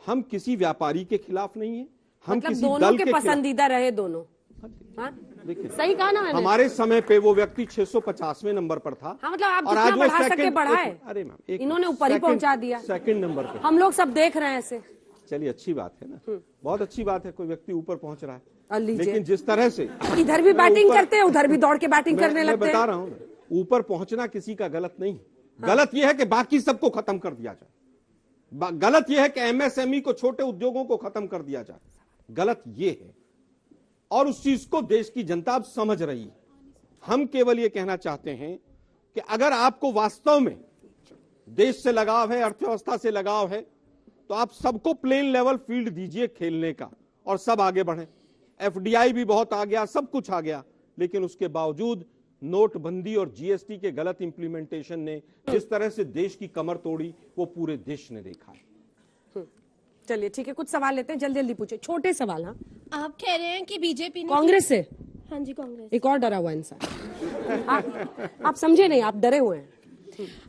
हम किसी व्यापारी के खिलाफ नहीं है, हम मतलब किसी दोनों दल के के खिलाफ। पसंदीदा रहे दोनों। हाँ? सही कहा ना मैंने? हमारे समय पे वो व्यक्ति 650वें नंबर पर था। हाँ, मतलब आप और जितना आज वो बढ़ा सके सेकंड- बढ़ाए। अरे मैम, एक इन्होंने ऊपर ही सेकंड- पहुंचा दिया। सेकंड नंबर पे। हम लोग सब देख रहे हैं ऐसे। चलिए, अच्छी बात है ना, बहुत अच्छी बात है, कोई व्यक्ति ऊपर पहुंच रहा है। लीजिए। लेकिन जिस तरह से इधर भी बैटिंग करते हैं, उधर भी दौड़ के बैटिंग करने लगते हैं। बता रहा हूं, ऊपर पहुंचना किसी का गलत नहीं। गलत यह है कि बाकी सबको खत्म कर दिया जाए। गलत यह है कि एमएसएमई को, छोटे उद्योगों को खत्म कर दिया जाए। गलत यह है, और उस चीज को देश की जनता अब समझ रही है। हम केवल यह कहना चाहते हैं कि अगर आपको वास्तव में देश से लगाव है, अर्थव्यवस्था से लगाव है, तो आप सबको प्लेन लेवल फील्ड दीजिए खेलने का, और सब आगे बढ़े। एफडीआई भी बहुत आ गया, सब कुछ आ गया, लेकिन उसके बावजूद नोटबंदी और जीएसटी के गलत इंप्लीमेंटेशन ने जिस तरह से देश की कमर तोड़ी, वो पूरे देश ने देखा है। चलिए ठीक है, कुछ सवाल लेते हैं, जल्दी जल्दी पूछे, छोटे सवाल। हाँ, आप कह रहे हैं कि बीजेपी ने कांग्रेस से? हाँ जी, कांग्रेस। एक और डरा हुआ इंसान। आप समझे नहीं, आप डरे हुए हैं।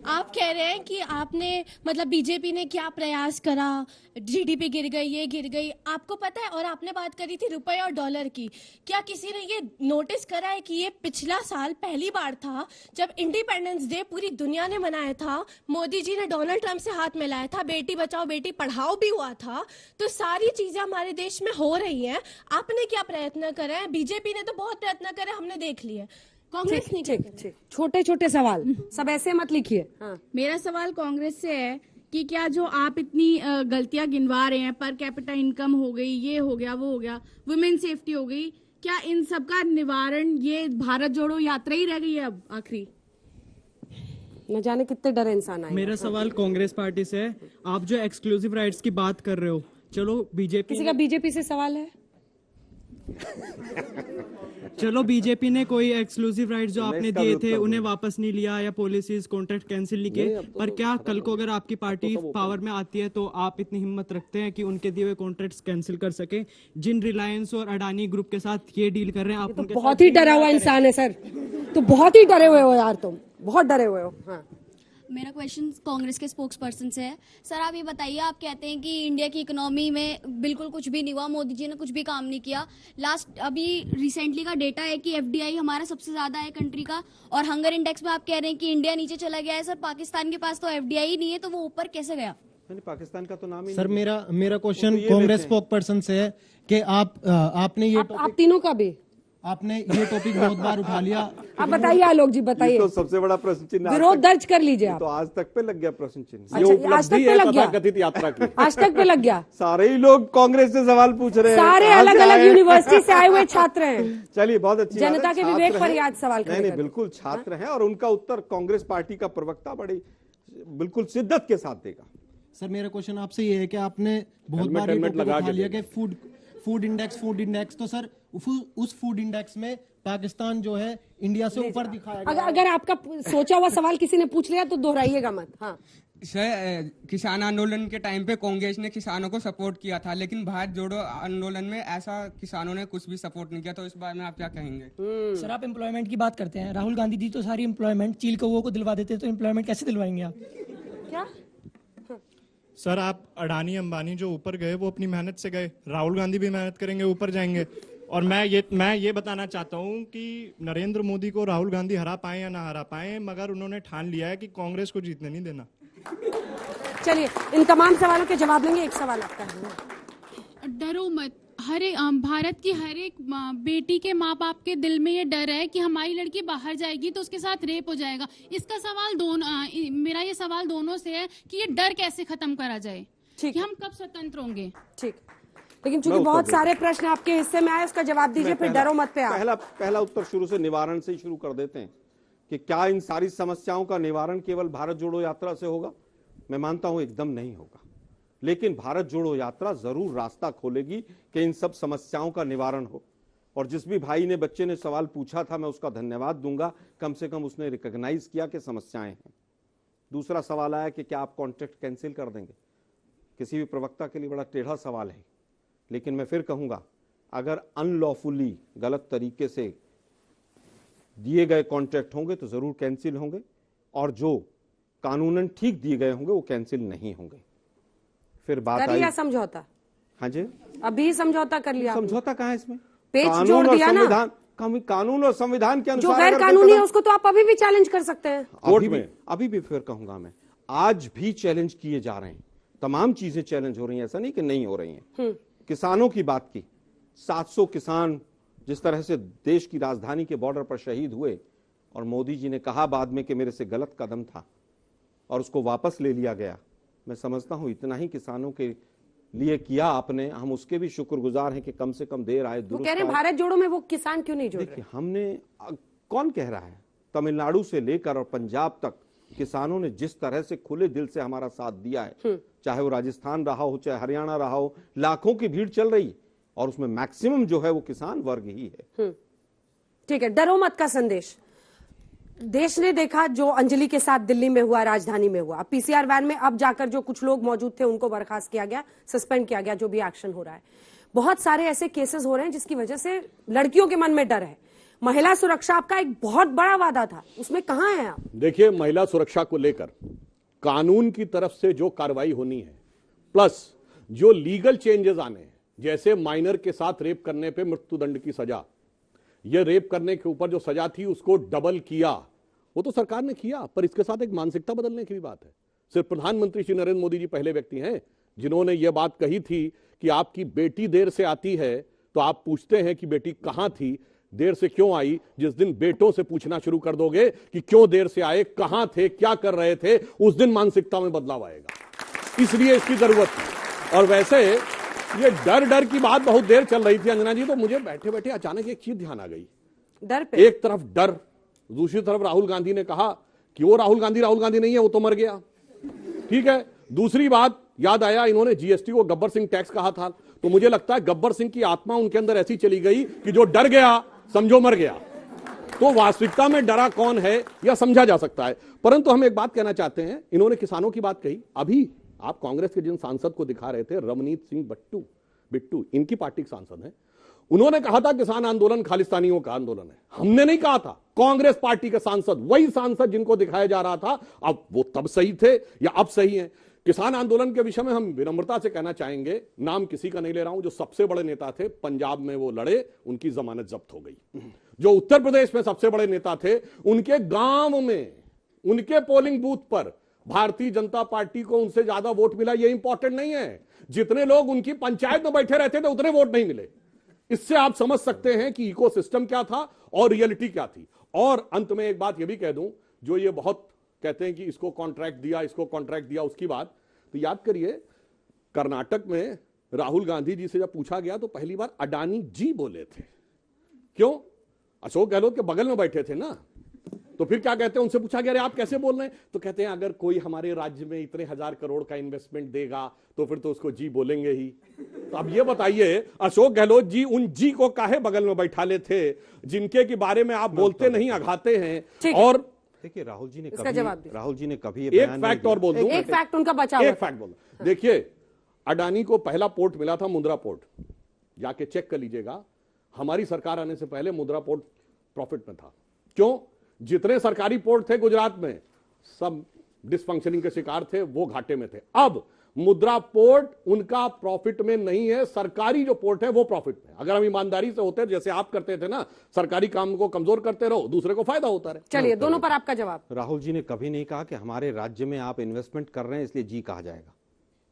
आप कह रहे हैं कि आपने मतलब बीजेपी ने क्या प्रयास करा, जीडीपी गिर गई, ये गिर गई, आपको पता है। और आपने बात करी थी रुपए और डॉलर की, क्या किसी ने ये नोटिस करा है कि ये पिछला साल पहली बार था जब इंडिपेंडेंस डे पूरी दुनिया ने मनाया था, मोदी जी ने डोनाल्ड ट्रंप से हाथ मिलाया था, बेटी बचाओ बेटी पढ़ाओ भी हुआ था। तो सारी चीजें हमारे देश में हो रही हैं, आपने क्या प्रयत्न करे हैं? बीजेपी ने तो बहुत प्रयत्न करे, हमने देख लिए, कांग्रेस नहीं। ठीक, छोटे छोटे सवाल, सब ऐसे मत लिखिए। हाँ। मेरा सवाल कांग्रेस से है कि क्या जो आप इतनी गलतियां गिनवा रहे हैं, पर कैपिटा इनकम हो गई, ये हो गया, वो हो गया, वुमेन सेफ्टी हो गई, क्या इन सब का निवारण ये भारत जोड़ो यात्रा ही रह गई है अब आखिरी? न जाने कितने डरे इंसान आए। मेरा सवाल कांग्रेस पार्टी से है, आप जो एक्सक्लूसिव राइट्स की बात कर रहे हो, चलो बीजेपी, किसी का बीजेपी से सवाल है? चलो बीजेपी ने कोई एक्सक्लूसिव राइट्स जो आपने दिए थे उन्हें वापस नहीं लिया, या पॉलिसीज कॉन्ट्रैक्ट कैंसिल नहीं किए, पर क्या कल को अगर आपकी पार्टी पावर में आती है तो आप इतनी हिम्मत रखते हैं कि उनके दिए हुए कॉन्ट्रैक्ट्स कैंसिल कर सके? जिन रिलायंस और अडानी ग्रुप के साथ ये डील कर रहे हैं आप, तो बहुत ही डरा हुआ इंसान है सर, तो बहुत ही डरे हुए हो यार, तुम बहुत डरे हुए हो। हाँ। मेरा क्वेश्चन कांग्रेस के स्पोक्स पर्सन से है। सर आप ये बताइए, आप कहते हैं कि इंडिया की इकोनॉमी में बिल्कुल कुछ भी नहीं हुआ, मोदी जी ने कुछ भी काम नहीं किया। लास्ट अभी रिसेंटली का डेटा है कि एफडीआई हमारा सबसे ज्यादा है कंट्री का, और हंगर इंडेक्स में आप कह रहे हैं कि इंडिया नीचे चला गया है। सर पाकिस्तान के पास तो एफडीआई ही नहीं है, तो वो ऊपर कैसे गया? पाकिस्तान का तो नाम ही सर मेरा क्वेश्चन कांग्रेस स्पोक पर्सन से है कि आपने ये आप तीनों का भी आपने ये टॉपिक बहुत बार उठा लिया। आप बताइए आलोक जी, बताइए। तो सबसे बड़ा प्रश्न चिन्ह विरोध दर्ज कर लीजिए आप। तो आज तक पे लग गया प्रश्न चिन्ह। अच्छा, आज तक पे लग गया, कथित यात्रा की आज तक पे लग गया। सारे ही लोग कांग्रेस से सवाल पूछ रहे हैं, सारे अलग अलग यूनिवर्सिटी से आए हुए छात्र हैं। चलिए बहुत अच्छी जनता के विवेक पर याद सवाल नहीं, बिल्कुल छात्र हैं और उनका उत्तर कांग्रेस पार्टी का प्रवक्ता बड़ी बिल्कुल शिद्दत के साथ देगा। सर मेरा क्वेश्चन आपसे ये है कि आपने बहुत बार ये टॉपिक उठा लिया कि फूड इंडेक्स, तो सर उस फूड इंडेक्स में पाकिस्तान जो है इंडिया से ऊपर दिखाया गया। अगर आपका सोचा हुआ सवाल किसी ने पूछ लिया तो दोहराइएगा मत। हाँ सर, किसान आंदोलन के टाइम पे कांग्रेस ने किसानों को सपोर्ट किया था, लेकिन भारत जोड़ो आंदोलन में ऐसा किसानों ने कुछ भी सपोर्ट नहीं किया, तो इस बारे में आप क्या कहेंगे? सर आप एम्प्लॉयमेंट की बात करते हैं, राहुल गांधी जी तो सारी एम्प्लॉयमेंट चील कौओं को दिलवा देते, तो एम्प्लॉयमेंट कैसे दिलवाएंगे आप? क्या सर, आप अडानी अंबानी जो ऊपर गए वो अपनी मेहनत से गए, राहुल गांधी भी मेहनत करेंगे, ऊपर जाएंगे। और मैं ये बताना चाहता हूं कि नरेंद्र मोदी को राहुल गांधी हरा पाए या ना हरा पाए, मगर उन्होंने ठान लिया है कि कांग्रेस को जीतने नहीं देना। चलिए इन तमाम सवालों के जवाब लेंगे। एक सवाल आपका है। डरो मत, भारत की हर एक बेटी के माँ बाप के दिल में ये डर है कि हमारी लड़की बाहर जाएगी तो उसके साथ रेप हो जाएगा। इसका सवाल मेरा ये सवाल दोनों से है कि ये डर कैसे खत्म करा जाए, कि हम कब स्वतंत्र होंगे? ठीक, लेकिन चूंकि बहुत सारे प्रश्न आपके हिस्से में आए, उसका जवाब दीजिए, फिर डरो मत पे आप। पहला उत्तर शुरू से निवारण से ही शुरू कर देते हैं कि क्या इन सारी समस्याओं का निवारण केवल भारत जोड़ो यात्रा से होगा? मैं मानता हूं एकदम नहीं होगा, लेकिन भारत जोड़ो यात्रा जरूर रास्ता खोलेगी कि इन सब समस्याओं का निवारण हो। और जिस भी भाई ने, बच्चे ने सवाल पूछा था, मैं उसका धन्यवाद दूंगा, कम से कम उसने रिकॉग्नाइज किया कि समस्याएं हैं। दूसरा सवाल आया कि क्या आप कॉन्ट्रैक्ट कैंसिल कर देंगे? किसी भी प्रवक्ता के लिए बड़ा टेढ़ा सवाल है, लेकिन मैं फिर कहूंगा, अगर अनलॉफुली गलत तरीके से दिए गए कॉन्ट्रैक्ट होंगे तो जरूर कैंसिल होंगे, और जो कानूनन ठीक दिए गए होंगे वो कैंसिल नहीं होंगे। फिर बात कर लिया समझौता। हाँ जी, अभी समझौता कर लिया। समझौता कहाँ है इसमें? पेच जोड़ दिया ना। कानून और संविधान के अनुसार जो गैर कानूनी है उसको तो आप अभी भी चैलेंज कर सकते हैं कोर्ट में। अभी भी फिर कहूंगा मैं, आज भी चैलेंज किए जा रहे हैं, तमाम चीजें चैलेंज हो रही हैं, ऐसा नहीं कि नहीं हो रही हैं। किसानों की बात की, 700 किसान जिस तरह से देश की राजधानी के बॉर्डर पर शहीद हुए, और मोदी जी ने कहा बाद में कि मेरे से गलत कदम था और उसको वापस ले लिया गया। मैं समझता हूं इतना ही किसानों के लिए किया आपने, हम उसके भी शुक्रगुजार हैं कि कम से कम देर आए दुरुस्त। कह रहे हैं भारत जोड़ो में वो किसान क्यों नहीं जोड़ रहे? हमने, कौन कह रहा है, तमिलनाडु से लेकर और पंजाब तक किसानों ने जिस तरह से खुले दिल से हमारा साथ दिया है, चाहे वो राजस्थान रहा हो, चाहे हरियाणा रहा हो, लाखों की भीड़ चल रही, और उसमें मैक्सिमम जो है वो किसान वर्ग ही है। ठीक है, डरो मत का संदेश देश ने देखा जो अंजलि के साथ दिल्ली में हुआ, राजधानी में हुआ। पीसीआर वैन में अब जाकर जो कुछ लोग मौजूद थे उनको बर्खास्त किया गया, सस्पेंड किया गया, जो भी एक्शन हो रहा है। बहुत सारे ऐसे केसेस हो रहे हैं जिसकी वजह से लड़कियों के मन में डर है। महिला सुरक्षा आपका एक बहुत बड़ा वादा था, उसमें कहां हैं आप? देखिए, महिला सुरक्षा को लेकर कानून की तरफ से जो कार्रवाई होनी है, प्लस जो लीगल चेंजेस आने हैं, जैसे माइनर के साथ रेप करने पे मृत्युदंड की सजा, ये रेप करने के ऊपर जो सजा थी उसको डबल किया, वो तो सरकार ने किया, पर इसके साथ एक मानसिकता बदलने की भी बात है। सिर्फ प्रधानमंत्री श्री नरेंद्र मोदी जी पहले व्यक्ति हैं जिन्होंने ये बात कही थी कि आपकी बेटी देर से आती है तो आप पूछते हैं कि बेटी कहां थी, देर से क्यों आई। जिस दिन बेटों से पूछना शुरू कर दोगे कि क्यों देर से आए, कहां थे, क्या कर रहे थे, उस दिन मानसिकता में बदलाव आएगा। इसलिए इसकी जरूरत है। और वैसे ये डर की बात बहुत देर चल रही थी अंजना जी, तो मुझे बैठे बैठे अचानक एक चीज ध्यान आ गई। डर पे एक तरफ डर, दूसरी तरफ राहुल गांधी ने कहा कि वो राहुल गांधी नहीं है, वो तो मर गया। ठीक है, दूसरी बात याद आया, इन्होंने जीएसटी को गब्बर सिंह टैक्स कहा था, तो मुझे लगता है गब्बर सिंह की आत्मा उनके अंदर ऐसी चली गई कि जो डर गया समझो मर गया। तो वास्तविकता में डरा कौन है यह समझा जा सकता है। परंतु हम एक बात कहना चाहते हैं, इन्होंने किसानों की बात कही। अभी आप कांग्रेस के जिन सांसद को दिखा रहे थे, रवनीत सिंह बिट्टू, इनकी पार्टी के सांसद हैं, उन्होंने कहा था किसान आंदोलन खालिस्तानियों का आंदोलन है। हमने नहीं कहा था, कांग्रेस पार्टी के सांसद, वही सांसद जिनको दिखाया जा रहा था। अब वो तब सही थे या अब सही हैं? किसान आंदोलन के विषय में हम विनम्रता से कहना चाहेंगे, नाम किसी का नहीं ले रहा हूं, जो सबसे बड़े नेता थे पंजाब में वो लड़े, उनकी जमानत जब्त हो गई। जो उत्तर प्रदेश में सबसे बड़े नेता थे, उनके गांव में, उनके पोलिंग बूथ पर भारतीय जनता पार्टी को उनसे ज्यादा वोट मिला, ये इंपॉर्टेंट नहीं है। जितने लोग उनकी पंचायत में बैठे रहते थे उतने वोट नहीं मिले। इससे आप समझ सकते हैं कि इकोसिस्टम क्या था और रियलिटी क्या थी। और अंत में एक बात यह भी कह दूं, जो ये बहुत कहते हैं कि इसको कॉन्ट्रैक्ट दिया, उसकी बात तो याद करिए, कर्नाटक में राहुल गांधी जी से जब पूछा गया तो पहली बार अडानी जी बोले थे। क्यों? अशोक गहलोत के बगल में बैठे थे ना, तो फिर क्या कहते हैं, उनसे पूछा गया अरे आप कैसे बोल रहे हैं, तो कहते हैं अगर कोई हमारे राज्य में इतने 1000 करोड़ का इन्वेस्टमेंट देगा तो फिर तो उसको जी बोलेंगे ही। तो अब ये बताइए, अशोक गहलोत जी उन जी को काहे बगल में बैठा ले थे जिनके के बारे में आप बोलते नहीं, अघाते हैं। और देखिए, राहुल जी ने कभी एक फैक्ट और बोल दूं, एक फैक्ट उनका बचा एक फैक्ट बोल, देखिए अडानी को पहला पोर्ट मिला था मुंद्रा पोर्ट, जाके चेक कर लीजिएगा। हमारी सरकार आने से पहले मुंद्रा पोर्ट प्रॉफिट में था। क्यों? जितने सरकारी पोर्ट थे गुजरात में सब डिसफंक्शनिंग के शिकार थे, वो घाटे में थे। अब मुद्रा पोर्ट उनका प्रॉफिट में नहीं है, सरकारी जो पोर्ट है वो प्रॉफिट में। अगर हम ईमानदारी से होते, जैसे आप करते थे ना, सरकारी काम को कमजोर करते रहो, दूसरे को फायदा होता रहे। चलिए, दोनों पर आपका जवाब। राहुल जी ने कभी नहीं कहा कि हमारे राज्य में आप इन्वेस्टमेंट कर रहे हैं इसलिए जी कहा जाएगा।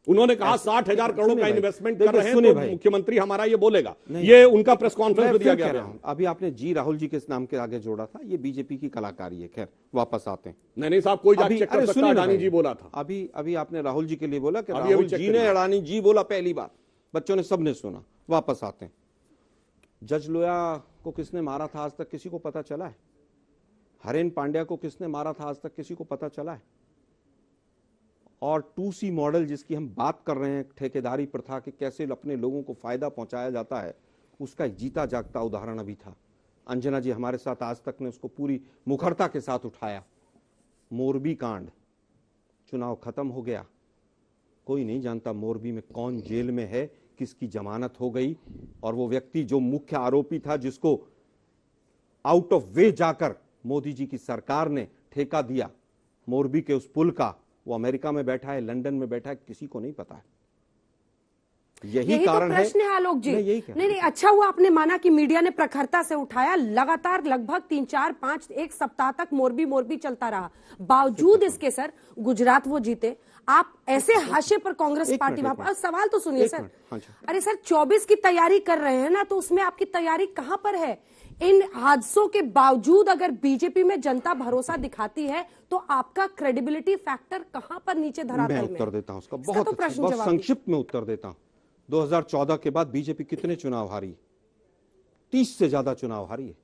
उन्होंने कहा 60,000 करोड़ का इन्वेस्टमेंट कर रहे हैं, तो मुख्यमंत्री हमारा ये बोलेगा। ये उनका प्रेस कॉन्फ्रेंस में दिया गया। अभी आपने जी राहुल जी के नाम के आगे जोड़ा था, ये बीजेपी की कलाकारी है। खैर वापस आते हैं। नहीं साहब, कोई जाके चेक कर सकता है, अडानी जी बोला था। अभी आपने राहुल जी के लिए बोला कि राहुल जी ने अडानी जी बोला पहली बार, बच्चों ने सबने सुना। वापस आते हैं, जज लोया को किसने मारा था आज तक किसी को पता चला है? हरेन पांड्या को किसने मारा था आज तक किसी को पता चला है? और 2C मॉडल जिसकी हम बात कर रहे हैं, ठेकेदारी प्रथा के कैसे अपने लोगों को फायदा पहुंचाया जाता है, उसका एक जीता जागता उदाहरण अभी था। अंजना जी हमारे साथ आज तक ने उसको पूरी मुखरता के साथ उठाया। मोरबी कांड, चुनाव खत्म हो गया, कोई नहीं जानता मोरबी में कौन जेल में है, किसकी जमानत हो गई, और वो व्यक्ति जो मुख्य आरोपी था, जिसको आउट ऑफ वे जाकर मोदी जी की सरकार ने ठेका दिया मोरबी के उस पुल का, वो अमेरिका में बैठा है, लंदन में बैठा है, किसी को नहीं पता है। यही कारण तो प्रश्न है आलोक जी। नहीं, अच्छा हुआ आपने माना कि मीडिया ने प्रखरता से उठाया। लगातार लगभग 3, 4, 5 एक सप्ताह तक मोरबी चलता रहा। बावजूद इसके सर गुजरात वो जीते, आप ऐसे हाशिए पर कांग्रेस पार्टी वहां पर। सवाल तो सुनिए सर। अरे सर 24 की तैयारी कर रहे हैं ना, तो उसमें आपकी तैयारी कहां पर है? इन हादसों के बावजूद अगर बीजेपी में जनता भरोसा दिखाती है तो आपका क्रेडिबिलिटी फैक्टर कहां पर नीचे धरातल में? मैं उत्तर देता हूं उसका, बहुत संक्षिप्त में उत्तर देता हूं। 2014 के बाद बीजेपी कितने चुनाव हारी? 30 से ज्यादा चुनाव हारी है।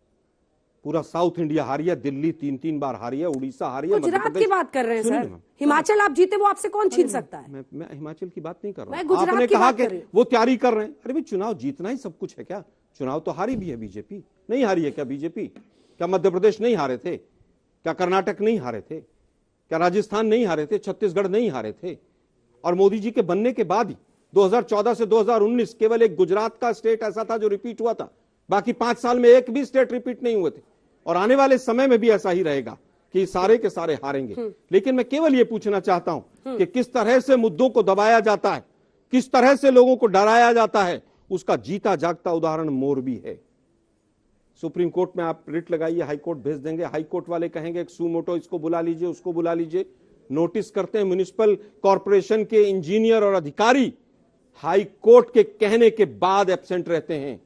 पूरा साउथ इंडिया हारी है, दिल्ली 3-3 बार हारी है, उड़ीसा हारी है। गुजरात की बात कर रहे हैं सर, हिमाचल आप जीते, वो आपसे कौन छीन सकता है? मैं हिमाचल की बात नहीं कर रहा हूं। आपने कहा कि वो तैयारी कर रहे हैं। अरे भाई, चुनाव जीतना ही सब कुछ है क्या? चुनाव तो हारी भी है बीजेपी, नहीं हारी है क्या बीजेपी? क्या मध्य प्रदेश नहीं हारे थे? क्या कर्नाटक नहीं हारे थे? क्या राजस्थान नहीं हारे थे? छत्तीसगढ़ नहीं हारे थे? और मोदी जी के बनने के बाद ही 2014 से 2019 केवल एक गुजरात का स्टेट ऐसा था जो रिपीट हुआ था, बाकी 5 साल में एक भी स्टेट रिपीट नहीं हुए थे, और आने वाले समय में भी ऐसा ही रहेगा कि सारे के सारे हारेंगे। लेकिन मैं केवल यह पूछना चाहता हूं कि किस तरह से मुद्दों को दबाया जाता है, किस तरह से लोगों को डराया जाता है, उसका जीता जागता उदाहरण मोरबी है। सुप्रीम कोर्ट में आप रिट लगाइए, हाई कोर्ट भेज देंगे, हाई कोर्ट वाले कहेंगे एक सुमोटो, इसको बुला लीजिए, उसको बुला लीजिए, नोटिस करते हैं। म्युनिसिपल कॉर्पोरेशन के इंजीनियर और अधिकारी हाई कोर्ट के कहने के बाद एब्सेंट रहते हैं।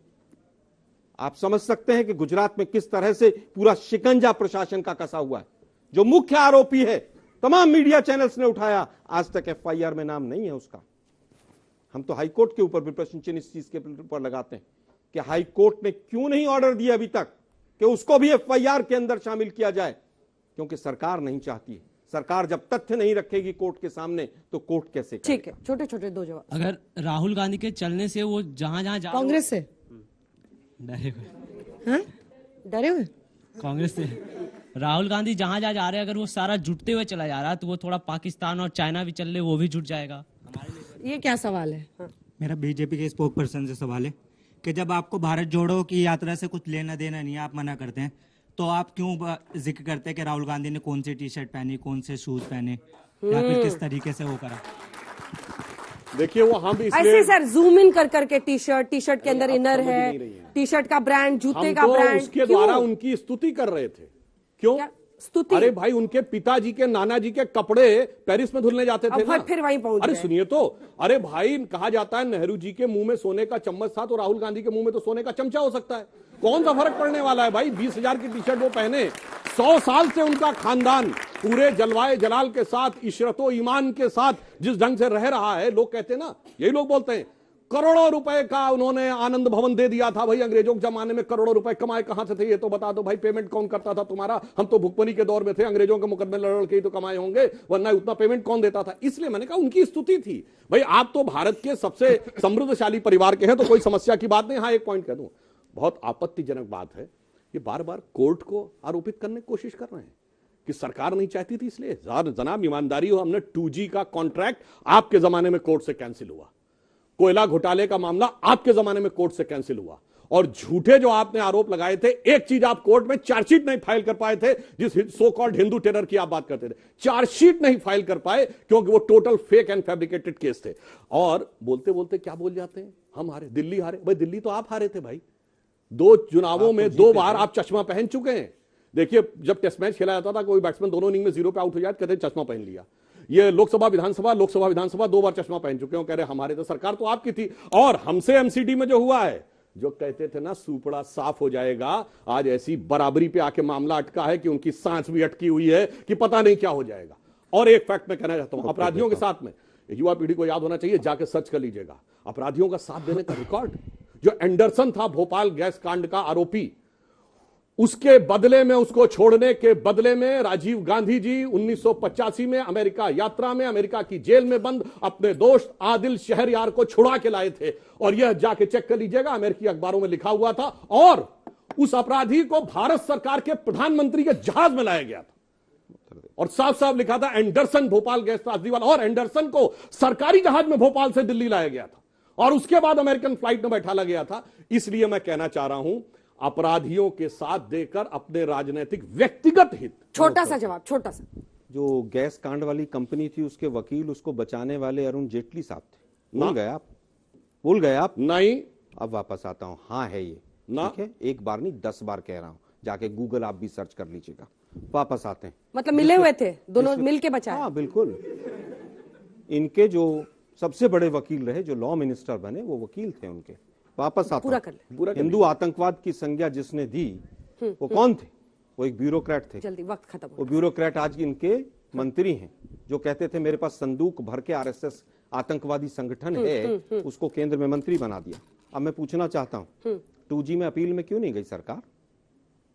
आप समझ सकते हैं कि गुजरात में किस तरह से पूरा शिकंजा प्रशासन का कसा हुआ है। जो मुख्य आरोपी है, तमाम मीडिया चैनल्स ने उठाया, आज तक एफआईआर में नाम नहीं है उसका। हम तो हाई कोर्ट के ऊपर भी प्रश्न चिन्ह इस चीज के ऊपर लगाते हैं कि हाई कोर्ट ने क्यों नहीं ऑर्डर दिया अभी तक कि उसको भी एफआईआर के अंदर शामिल किया जाए, क्योंकि सरकार नहीं चाहती है। सरकार जब तथ्य नहीं रखेगी कोर्ट के सामने तो कोर्ट कैसे करेगा? ठीक है, छोटे छोटे दो जवाब। अगर राहुल गांधी के चलने से वो जहां जहां जा कांग्रेस से डरे हुए, हाँ? डरे हुए कांग्रेस से राहुल गांधी जहां जहां जा रहे हैं, अगर वो सारा जुटते हुए चला जा रहा है तो वो थोड़ा पाकिस्तान और चाइना भी चल रहे, वो भी जुट जाएगा। ये क्या सवाल है? हाँ। मेरा बीजेपी के स्पोक पर्सन से सवाल है कि जब आपको भारत जोड़ो की यात्रा से कुछ लेना देना नहीं है, आप मना करते हैं, तो आप क्यों जिक्र करते हैं कि राहुल गांधी ने कौन सी टी शर्ट पहनी, कौन से शूज पहने, या फिर किस तरीके से वो करा? देखिए वो हम ऐसे सर जूम इन कर करके टी शर्ट के अंदर इनर है, टी शर्ट का ब्रांड, जूते का ब्रांड, उसके द्वारा उनकी स्तुति कर रहे थे। क्यों स्तुति? अरे भाई, उनके पिताजी के नाना जी के कपड़े पेरिस में धुलने जाते थे ना। फिर वहीं पहुंच अरे गए। सुनिए तो, अरे भाई कहा जाता है नेहरू जी के मुंह में सोने का चम्मच था तो राहुल गांधी के मुंह में तो सोने का चमचा हो सकता है। कौन सा फर्क पड़ने वाला है भाई? 20,000 की टी शर्ट वो पहने, 100 साल से उनका खानदान पूरे जलवाए जलाल के साथ, इशरतो ईमान के साथ जिस ढंग से रह रहा है, लोग कहते हैं ना, यही लोग बोलते हैं करोड़ों रुपए का उन्होंने आनंद भवन दे दिया था। भाई अंग्रेजों के जमाने में करोड़ों रुपए कमाए कहां से थे ये तो बता दो भाई। पेमेंट कौन करता था तुम्हारा? हम तो भुखमरी के दौर में थे, अंग्रेजों के मुकदमे लड़ के ही तो कमाए होंगे, वरना उतना पेमेंट कौन देता था? इसलिए मैंने कहा उनकी स्तुति थी। भाई आप तो भारत के सबसे समृद्धशाली परिवार के हैं, तो कोई समस्या की बात नहीं। हाँ, एक पॉइंट कह दूं, बहुत आपत्तिजनक बात है, ये बार बार कोर्ट को आरोपित करने की कोशिश कर रहे हैं कि सरकार नहीं चाहती थी इसलिए। जनाब ईमानदारी हो, हमने 2G का कॉन्ट्रैक्ट आपके जमाने में कोर्ट से कैंसिल हुआ, कोयला घोटाले का मामला आपके जमाने में कोर्ट से कैंसिल हुआ, और झूठे जो आपने आरोप लगाए थे, एक चीज आप कोर्ट में चार्जशीट नहीं फाइल कर पाए थे, जिस सो कॉल्ड हिंदू टेरर की आप बात करते थे, चार्जशीट नहीं फाइल कर पाए क्योंकि वो total fake and fabricated case थे। और बोलते बोलते क्या बोल जाते हैं, हम हारे, दिल्ली हारे। भाई दिल्ली तो आप हारे थे भाई, 2 चुनावों में 2 बार आप चश्मा पहन चुके हैं। देखिए जब टेस्ट मैच खेला जाता था, कोई बैट्समैन दोनों इनिंग में 0 पे आउट हो जाए, कहते हैं चश्मा पहन लिया। ये लोकसभा विधानसभा 2 बार चश्मा पहन चुके हैं, कह रहे हमारे तो सरकार तो आपकी थी। और हमसे एमसीडी में जो हुआ है, जो कहते थे ना सुपड़ा साफ हो जाएगा, आज ऐसी बराबरी पे आके मामला अटका है कि उनकी सांस भी अटकी हुई है कि पता नहीं क्या हो जाएगा। और एक फैक्ट मैं कहना चाहता हूं, अपराधियों के साथ में, युवा पीढ़ी को याद होना चाहिए, जाके सर्च कर लीजिएगा, अपराधियों का साथ देने का रिकॉर्ड, जो एंडरसन था भोपाल गैस कांड का आरोपी, उसके बदले में, उसको छोड़ने के बदले में राजीव गांधी जी 1985 में अमेरिका यात्रा में, अमेरिका की जेल में बंद अपने दोस्त आदिल शहरयार को छुड़ा के लाए थे। और यह जाके चेक कर लीजिएगा, अमेरिकी अखबारों में लिखा हुआ था। और उस अपराधी को भारत सरकार के प्रधानमंत्री के जहाज में लाया गया था, और साफ साफ लिखा था एंडरसन भोपाल गैस त्रासदी वाला। और एंडरसन को सरकारी जहाज में भोपाल से दिल्ली लाया गया था, और उसके बाद अमेरिकन फ्लाइट में बैठाला गया था। इसलिए मैं कहना चाह रहा हूं, अपराधियों के साथ देकर अपने राजनीतिक व्यक्तिगत हित। छोटा सा जवाब, छोटा सा। जो गैस कांड वाली कंपनी थी, उसके वकील, उसको बचाने वाले अरुण जेटली साहब थे। भूल गए आप? भूल गए आप? नहीं, अब वापस आता हूं। हाँ है ये, ठीक है, एक बार नहीं 10 बार कह रहा हूं, जाके गूगल आप भी सर्च कर लीजिएगा। वापस आते हैं, मतलब मिले हुए थे दोनों, मिलके बचाए। हाँ बिल्कुल। इनके जो सबसे बड़े वकील रहे, जो लॉ मिनिस्टर बने, वो वकील थे उनके। वापस आता हूं, हिंदू आतंकवाद की संज्ञा जिसने दी, वो कौन थे? वो एक ब्यूरोक्रेट थे। जल्दी, वक्त खत्म। वो ब्यूरोक्रेट आज इनके मंत्री हैं, जो कहते थे मेरे पास संदूक भर के आरएसएस आतंकवादी संगठन है, उसको केंद्र में मंत्री बना दिया। अब मैं पूछना चाहता हूं, 2G में अपील में क्यों नहीं गई सरकार?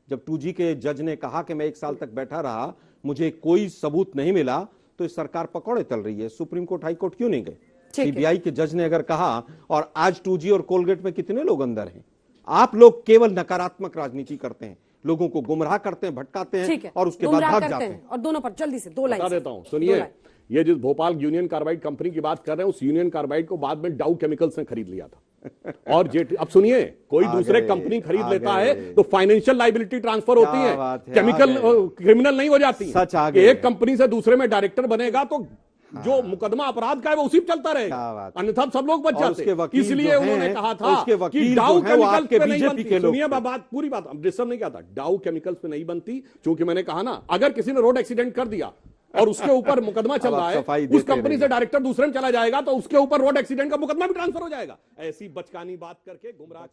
जब 2G के जज ने कहा कि मैं 1 साल तक बैठा रहा, मुझे कोई सबूत नहीं मिला, तो इस सरकार पकौड़े तल रही है। सुप्रीम कोर्ट, हाई कोर्ट क्यों नहीं गए? सीबीआई के जज ने अगर कहा, और आज 2G और कोलगेट में कितने लोग अंदर हैं? आप लोग केवल नकारात्मक राजनीति करते हैं, लोगों को गुमराह करते हैं, भटकाते हैं, और उसके बाद भाग जाते हैं। और दोनों पर जल्दी से 2 लाइन बता देता हूं, सुनिए। ये जिस भोपाल यूनियन कार्बाइड कंपनी की बात कर रहे हैं, उस यूनियन कार्बाइड को बाद में डाउ केमिकल्स ने खरीद लिया था। और अब सुनिए, कोई दूसरे कंपनी खरीद लेता है तो फाइनेंशियल लाइबिलिटी ट्रांसफर होती है, केमिकल क्रिमिनल नहीं हो जाती। सच आ गए। एक कंपनी से दूसरे में डायरेक्टर बनेगा तो जो मुकदमा अपराध का है वो उसी पे चलता रहेगा, अन्यथा सब लोग बच जाते। इसलिए उन्होंने कहा था कि डाउ केमिकल्स पे नहीं बनती। सुनिए बात, पूरी बात डिस्टर्ब नहीं किया था। डाउ केमिकल्स पे नहीं बनती क्योंकि मैंने कहा ना, अगर किसी ने रोड एक्सीडेंट कर दिया और उसके ऊपर मुकदमा चल रहा है, उस कंपनी से डायरेक्टर दूसरे में चला जाएगा तो उसके ऊपर रोड एक्सीडेंट का मुकदमा भी ट्रांसफर हो जाएगा। ऐसी बचकानी बात करके गुमराह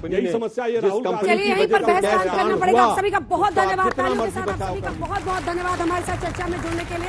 यही समस्या ये राहुल गांधी। चलिए यहीं पर बहस करना पड़ेगा। आप सभी का बहुत धन्यवाद, तालियों के साथ आप सभी का बहुत बहुत धन्यवाद हमारे साथ चर्चा में जुड़ने के लिए।